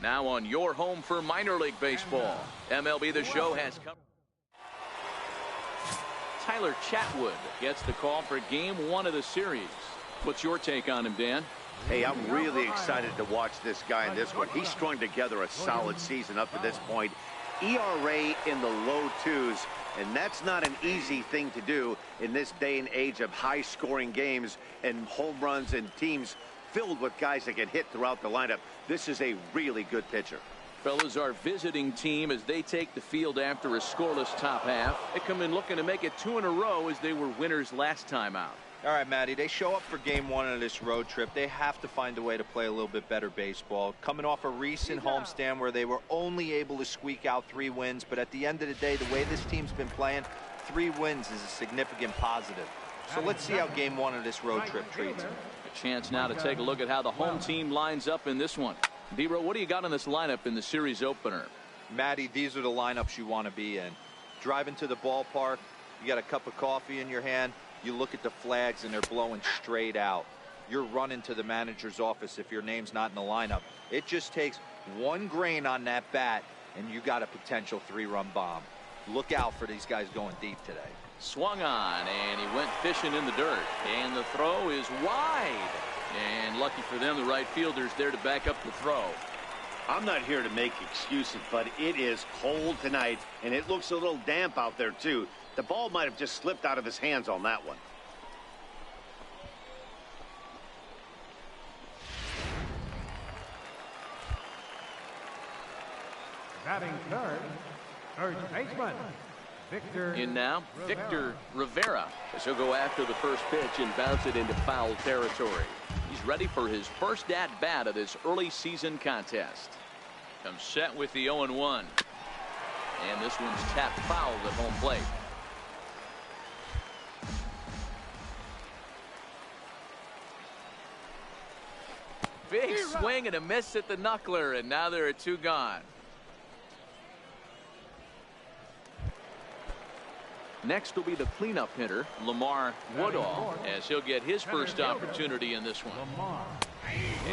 Now on your home for minor league baseball, MLB The Show has come. Tyler Chatwood gets the call for game 1 of the series. What's your take on him, Dan? Hey, I'm really excited to watch this guy in this one. He's strung together a solid season up to this point. ERA in the low 2s, and that's not an easy thing to do in this day and age of high-scoring games and home runs and teams filled with guys that can hit throughout the lineup. This is a really good pitcher. Fellas, our visiting team, as they take the field after a scoreless top half, they come in looking to make it 2 in a row as they were winners last time out. All right, Matty, they show up for game 1 of this road trip. They have to find a way to play a little bit better baseball. Coming off a recent homestand where they were only able to squeak out 3 wins, but at the end of the day, the way this team's been playing, 3 wins is a significant positive. So let's see how game 1 of this road trip treats them. A chance now to take a look at how the home team lines up in this one. D-Row, what do you got in this lineup in the series opener? Matty, these are the lineups you want to be in. Driving to the ballpark, you got a cup of coffee in your hand, you look at the flags and they're blowing straight out. You're running to the manager's office if your name's not in the lineup. It just takes 1 grain on that bat and you got a potential 3-run bomb. Look out for these guys going deep today. Swung on, and he went fishing in the dirt. And the throw is wide. And lucky for them, the right fielder's there to back up the throw. I'm not here to make excuses, but it is cold tonight, and it looks a little damp out there, too. The ball might have just slipped out of his hands on that one. Batting third, first baseman, Victor. In now, Victor Rivera, as he'll go after the first pitch and bounce it into foul territory. He's ready for his first at-bat of this early season contest. Comes set with the 0-1. And this one's tapped foul at home plate. Big swing and a miss at the knuckler, and now there are 2 gone. Next will be the cleanup hitter, Lamar Woodall, as he'll get his first opportunity in this one.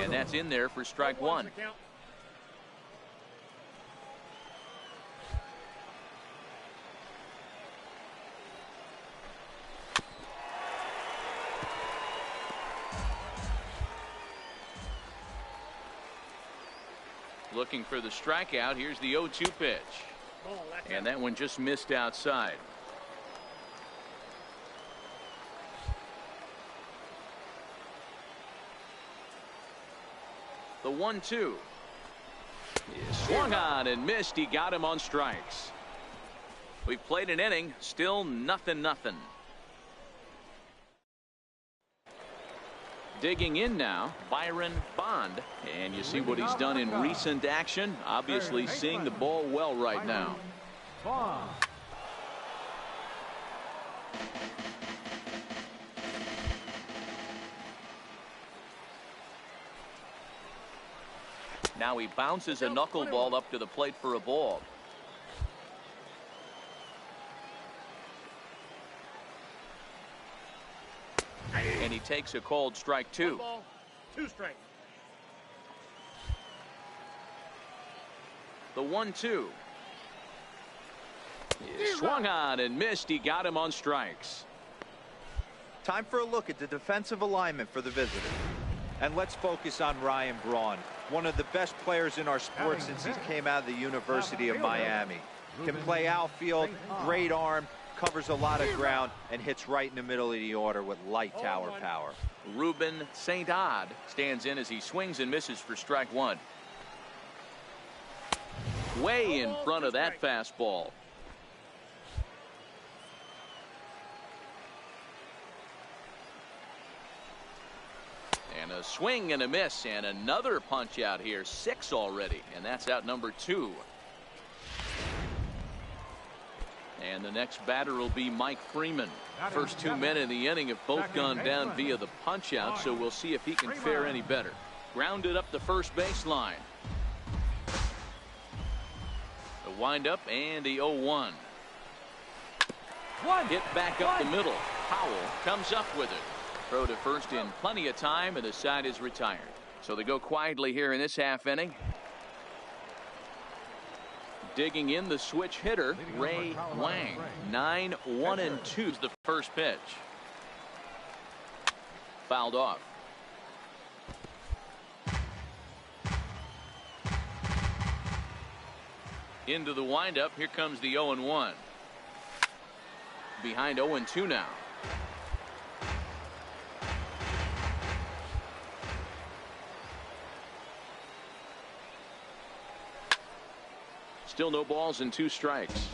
And that's in there for strike 1. Looking for the strikeout. Here's the 0-2 pitch. And that one just missed outside. The 1-2 is swung on and missed. He got him on strikes. We've played an inning, still 0-0. Digging in now, Byron Bond, and you see what he's done in recent action. Obviously seeing the ball well right now. Now he bounces a knuckleball up to the plate for a ball. And he takes a called strike 2. 2 strikes. The 1-2 is swung on and missed. He got him on strikes. Time for a look at the defensive alignment for the visitors. And let's focus on Ryan Braun, one of the best players in our sport since he came out of the University of Miami. Can play outfield, great arm, covers a lot of ground, and hits right in the middle of the order with light tower power. Ruben St. Odd stands in as he swings and misses for strike 1. Way in front of that fastball. And a swing and a miss, and another punch out here. 6 already, and that's out number 2. And the next batter will be Mike Freeman. First 2 men in the inning have both gone down via the punch out, so we'll see if he can fare any better. Grounded up the first baseline. The windup and the 0-1. Hit back up the middle. Powell comes up with it. Throw to first in plenty of time, and the side is retired. So they go quietly here in this half inning. Digging in the switch hitter, Ray Wang. 9-1-2 is the first pitch. Fouled off. Into the windup. Here comes the 0-1. Behind 0-2 now. Still no balls and 2 strikes.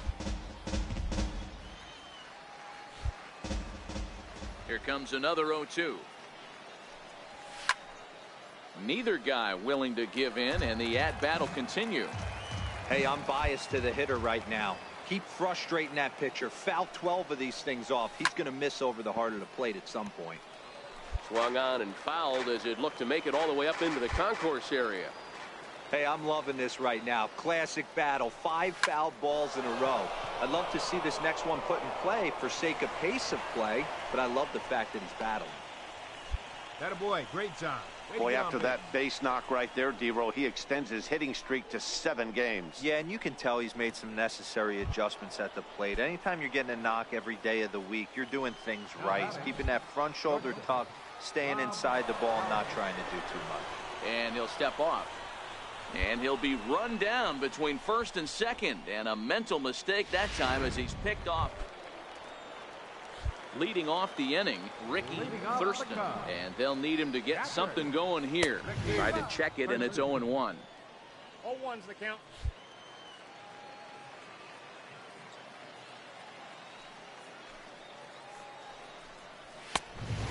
Here comes another 0-2. Neither guy willing to give in, and the at-bat will continue. Hey, I'm biased to the hitter right now. Keep frustrating that pitcher. Foul 12 of these things off. He's going to miss over the heart of the plate at some point. Swung on and fouled as it looked to make it all the way up into the concourse area. Hey, I'm loving this right now. Classic battle. 5 foul balls in a row. I'd love to see this next one put in play for sake of pace of play, but I love the fact that he's battling. Attaboy, great job. Boy, after that base knock right there, D-Roll, he extends his hitting streak to 7 games. Yeah, and you can tell he's made some necessary adjustments at the plate. Anytime you're getting a knock every day of the week, you're doing things right. He's keeping that front shoulder tucked, staying inside the ball, not trying to do too much. And he'll step off. And he'll be run down between first and second. And a mental mistake that time as he's picked off. Leading off the inning, Ricky Thurston. And they'll need him to get something going here. Try to check it, and it's 0-1. 0-1's the count.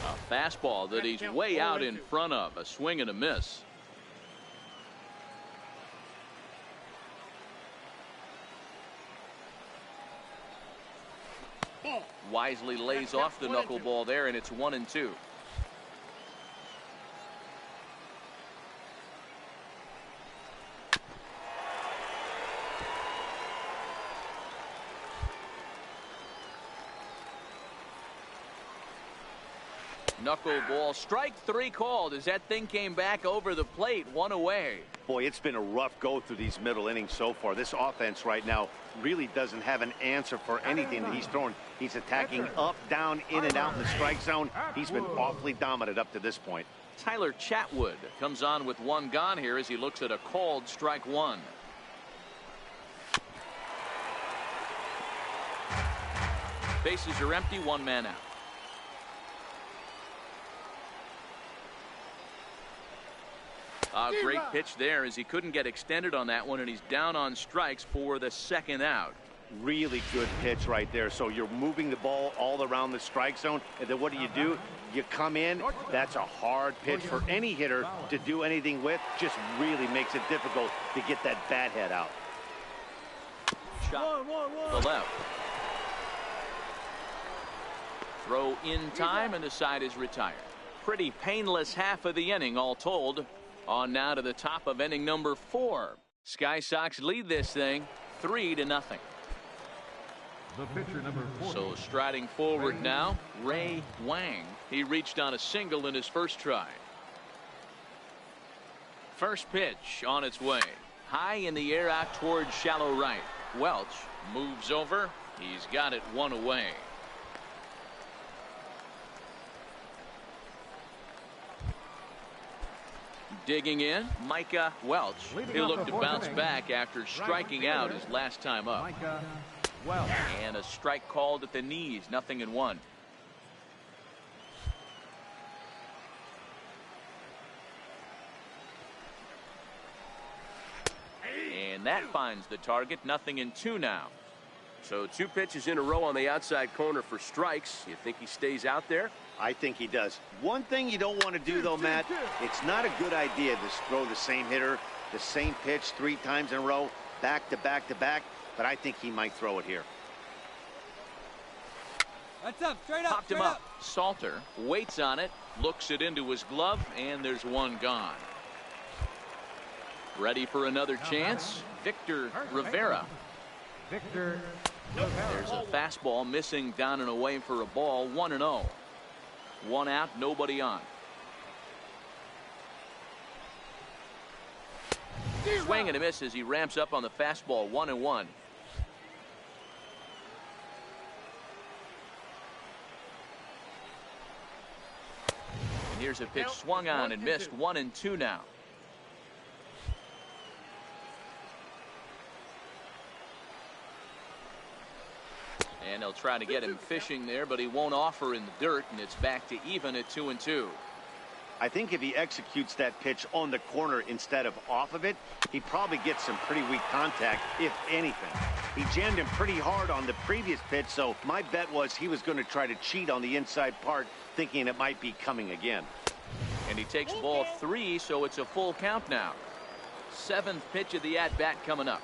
A fastball that he's way out in front of. A swing and a miss. Wisely lays off the knuckleball there, and it's 1-2. Knuckleball, strike 3 called as that thing came back over the plate, 1 away. Boy, it's been a rough go through these middle innings so far. This offense right now really doesn't have an answer for anything that he's throwing. He's attacking up, down, in and out in the strike zone. He's been awfully dominant up to this point. Tyler Chatwood comes on with 1 gone here as he looks at a called strike 1. Bases are empty, 1 man out. A great pitch there as he couldn't get extended on that one, and he's down on strikes for the 2nd out. Really good pitch right there. So you're moving the ball all around the strike zone, and then what do? You come in. That's a hard pitch for any hitter to do anything with. Just really makes it difficult to get that bat head out. Shot the left. Throw in time, and the side is retired. Pretty painless half of the inning all told. On now to the top of inning number 4. Sky Sox lead this thing 3-0. The pitcher number 40. So striding forward now, Ray Wang. He reached on a single in his first try. First pitch on its way. High in the air out towards shallow right. Welch moves over. He's got it 1 away. Digging in, Micah Welch. He'll look to bounce back after striking out his last time up. And a strike called at the knees, 0-1. And that finds the target, 0-2 now. So 2 pitches in a row on the outside corner for strikes. You think he stays out there? I think he does. One thing you don't want to do, though, Matt, it's not a good idea to throw the same hitter, the same pitch 3 times in a row, back to back to back, but I think he might throw it here. That's up, straight up. Popped him up. Salter waits on it, looks it into his glove, and there's 1 gone. Ready for another chance, Victor Rivera. Victor There's a fastball missing down and away for a ball, 1-0. 1 out, nobody on. Swing and a miss as he ramps up on the fastball. 1-1. And here's a pitch swung on and missed. 1-2 now. And they'll try to get him fishing there, but he won't offer in the dirt, and it's back to even at 2-2. I think if he executes that pitch on the corner instead of off of it, he probably gets some pretty weak contact, if anything. He jammed him pretty hard on the previous pitch, so my bet was he was going to try to cheat on the inside part, thinking it might be coming again. And he takes ball 3, so it's a full count now. 7th pitch of the at-bat coming up.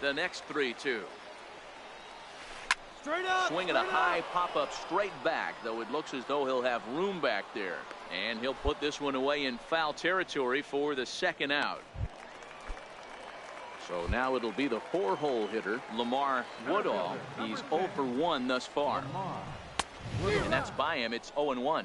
The next 3-2. Swinging a high pop-up straight back, though it looks as though he'll have room back there. And he'll put this one away in foul territory for the second out. So now it'll be the 4-hole hitter, Lamar Woodall. He's 0 for 1 thus far. And that's by him. It's 0-1.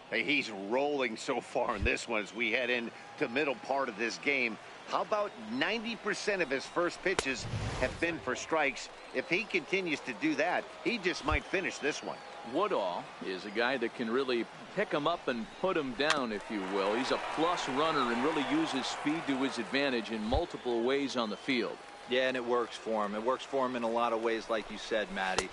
Hey, he's rolling so far in this one as we head into the middle part of this game. How about 90% of his first pitches have been for strikes? If he continues to do that, he just might finish this one. Woodall is a guy that can really pick him up and put him down, if you will. He's a plus runner and really uses speed to his advantage in multiple ways on the field. Yeah, and it works for him. It works for him in a lot of ways, like you said, Matty.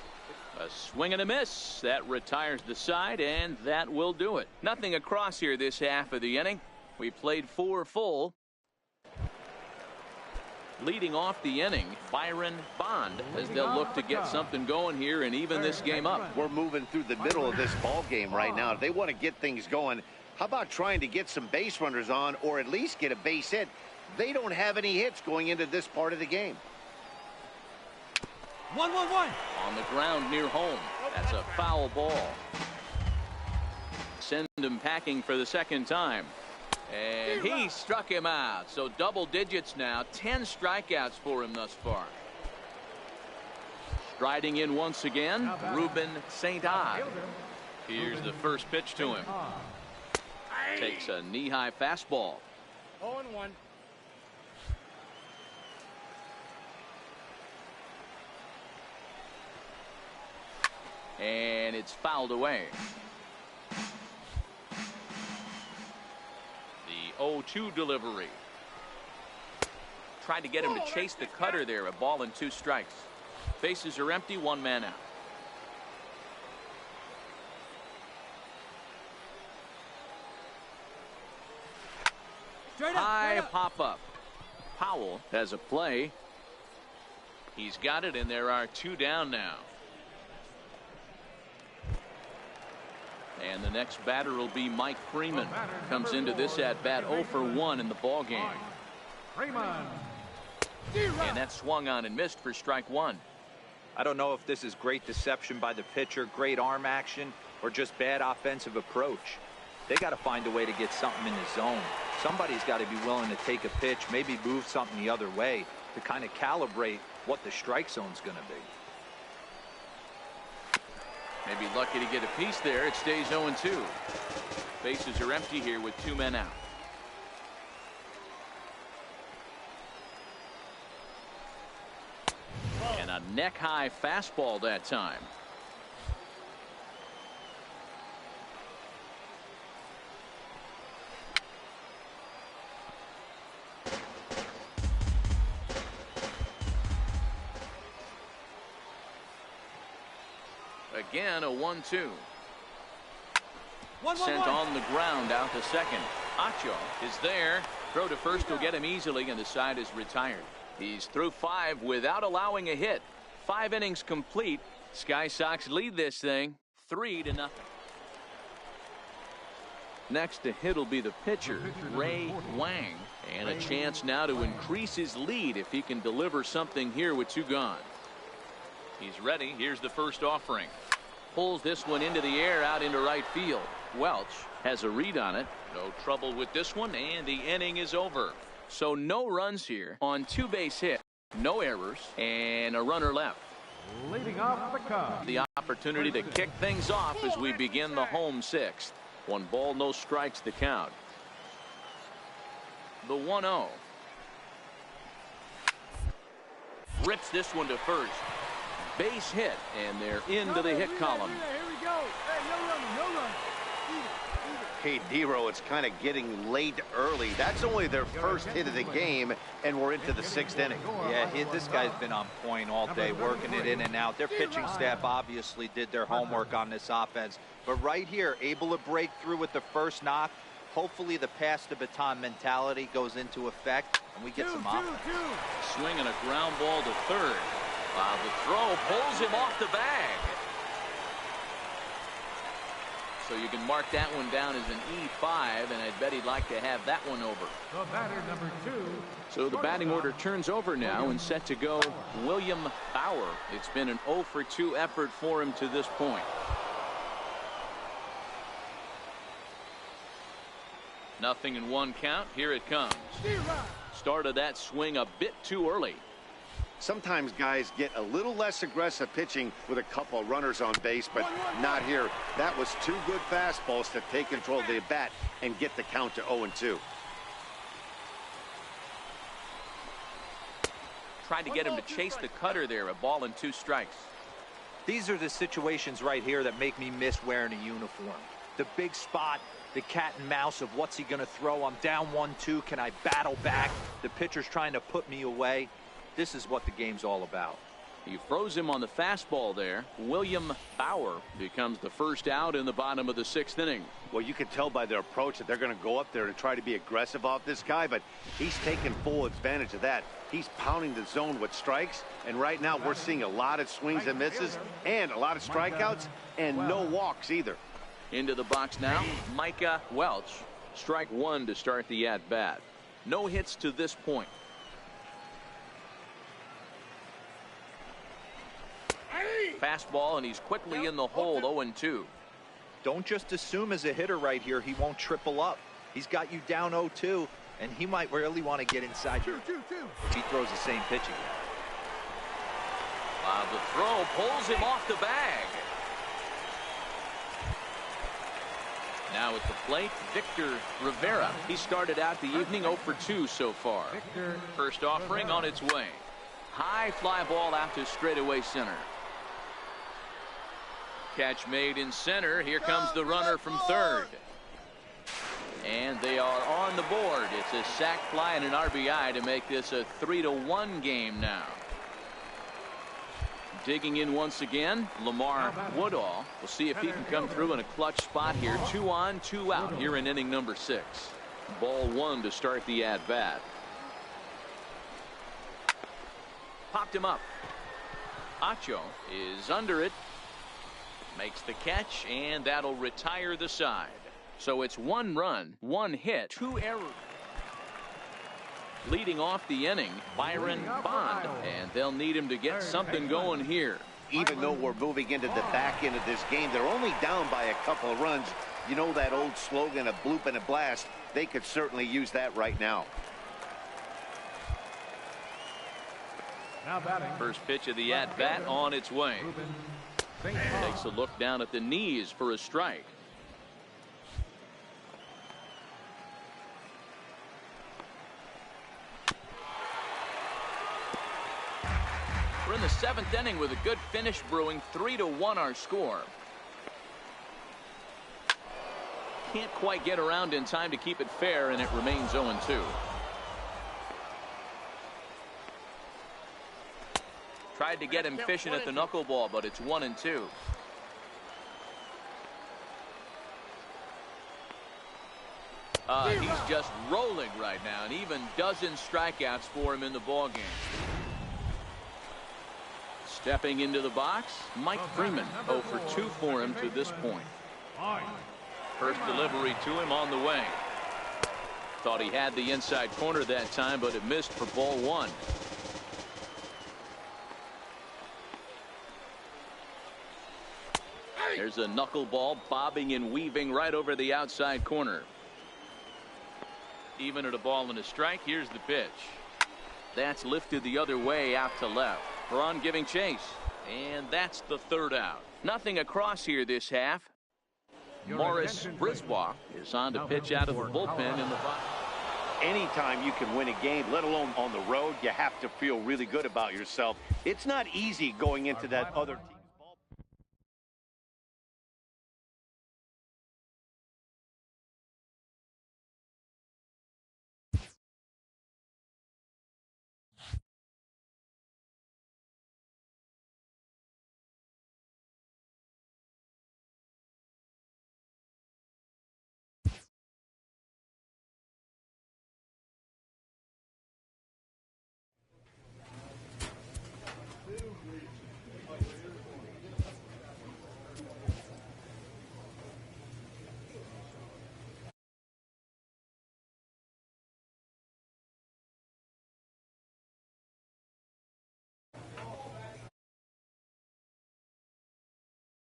A swing and a miss. That retires the side, and that will do it. Nothing across here this half of the inning. We played 4 full. Leading off the inning, Byron Bond, as they'll look to get something going here and even this game up. We're moving through the middle of this ball game right now. If they want to get things going, how about trying to get some base runners on or at least get a base hit? They don't have any hits going into this part of the game. 1-1-1. On the ground near home. That's a foul ball. Send him packing for the second time. And he struck him out. So double digits now. 10 strikeouts for him thus far. Striding in once again, Ruben St. Odd. Here's the first pitch to him. Takes a knee-high fastball. 0-1. And it's fouled away. The 0-2 delivery. Tried to get him to chase the cutter there. A ball and 2 strikes. Bases are empty. 1 man out. High pop up. Powell has a play. He's got it, and there are 2 down now. And the next batter will be Mike Freeman. Comes into this at bat 0 for 1 in the ball game. And that swung on and missed for strike 1. I don't know if this is great deception by the pitcher, great arm action, or just bad offensive approach. They got to find a way to get something in the zone. Somebody's got to be willing to take a pitch, maybe move something the other way to kind of calibrate what the strike zone's going to be. Maybe lucky to get a piece there. It stays 0-2. Bases are empty here with 2 men out. And a neck-high fastball that time. Again, a 1-2. Sent on the ground out to second. Acho is there. Throw to first will get him easily, and the side is retired. He's through 5 without allowing a hit. 5 innings complete. Sky Sox lead this thing 3-0. Next to hit will be the pitcher, Ray Wang. And a chance now to increase his lead if he can deliver something here with 2 gone. He's ready. Here's the first offering. pulls this one into the air out into right field. Welch has a read on it. No trouble with this one, and the inning is over. So no runs here on 2 base hit, no errors, and a runner left. Leading off the Cubs. The opportunity to kick things off as we begin the home 6th. 1 ball, no strikes the count. The 1-0. Rips this one to first. Base hit, and they're into the hit column. Here we go. Hey, no running, no running. Hey, Dero, it's kind of getting late early. That's only their first hit of the game, and we're into the 6th inning. Yeah, this guy's been on point all day, working it in and out. Their pitching staff obviously did their homework on this offense. But right here, able to break through with the first knock. Hopefully the pass the baton mentality goes into effect, and we get some offense. Swinging a ground ball to third. The throw pulls him off the bag. So you can mark that one down as an E5, and I bet he'd like to have that one over. The batter, number 2. So the batting order turns over now, and set to go William Bauer. It's been an 0 for 2 effort for him to this point. Nothing in 1 count. Here it comes. Started that swing a bit too early. Sometimes guys get a little less aggressive pitching with a couple of runners on base, but not here. That was 2 good fastballs to take control of the bat and get the count to 0-2. Tried to get him to chase the cutter there. A ball and 2 strikes. These are the situations right here that make me miss wearing a uniform. The big spot, the cat and mouse of what's he going to throw. I'm down 1-2. Can I battle back? The pitcher's trying to put me away. This is what the game's all about. He froze him on the fastball there. William Bauer becomes the first out in the bottom of the 6th inning. Well, you can tell by their approach that they're going to go up there and try to be aggressive off this guy, but he's taking full advantage of that. He's pounding the zone with strikes, and right now we're seeing a lot of swings and misses and a lot of strikeouts and no walks either. Into the box now, Micah Welch. Strike 1 to start the at-bat. No hits to this point. Fastball, and he's quickly in the hole. 0-2. Don't just assume as a hitter right here he won't triple up. He's got you down 0-2, and he might really want to get inside you if he throws the same pitch again. The throw pulls him off the bag. Now at the plate, Victor Rivera. He started out the evening 0 for 2 so far. First offering on its way. High fly ball out to straightaway center. Catch made in center. Here comes the runner from third. And they are on the board. It's a sac fly and an RBI to make this a 3-1 game now. Digging in once again, Lamar Woodall. We'll see if he can come through in a clutch spot here. 2 on, 2 out here in inning number 6. Ball 1 to start the at-bat. Popped him up. Acho is under it. Makes the catch, and that'll retire the side. So it's 1 run, 1 hit, 2 errors. Leading off the inning, Byron Bond, and they'll need him to get something going here. Even though we're moving into the back end of this game, they're only down by a couple of runs. You know that old slogan, a bloop and a blast. They could certainly use that right now. First pitch of the at-bat on its way. Takes a look down at the knees for a strike. We're in the 7th inning with a good finish brewing. 3-1 our score. Can't quite get around in time to keep it fair, and it remains 0-2. Tried to get him fishing at the knuckleball, but it's 1-2. He's just rolling right now, and even dozen strikeouts for him in the ballgame. Stepping into the box, Mike Freeman. 0 for 2 for him to this point. First delivery to him on the way. Thought he had the inside corner that time, but it missed for ball 1. There's a knuckleball bobbing and weaving right over the outside corner. Even at a ball and a strike. Here's the pitch. That's lifted the other way out to left. Braun giving chase. And that's the third out. Nothing across here this half. Morris Brisbois is on to pitch out of the bullpen in the bottom. Anytime you can win a game, let alone on the road, you have to feel really good about yourself. It's not easy going into that other team.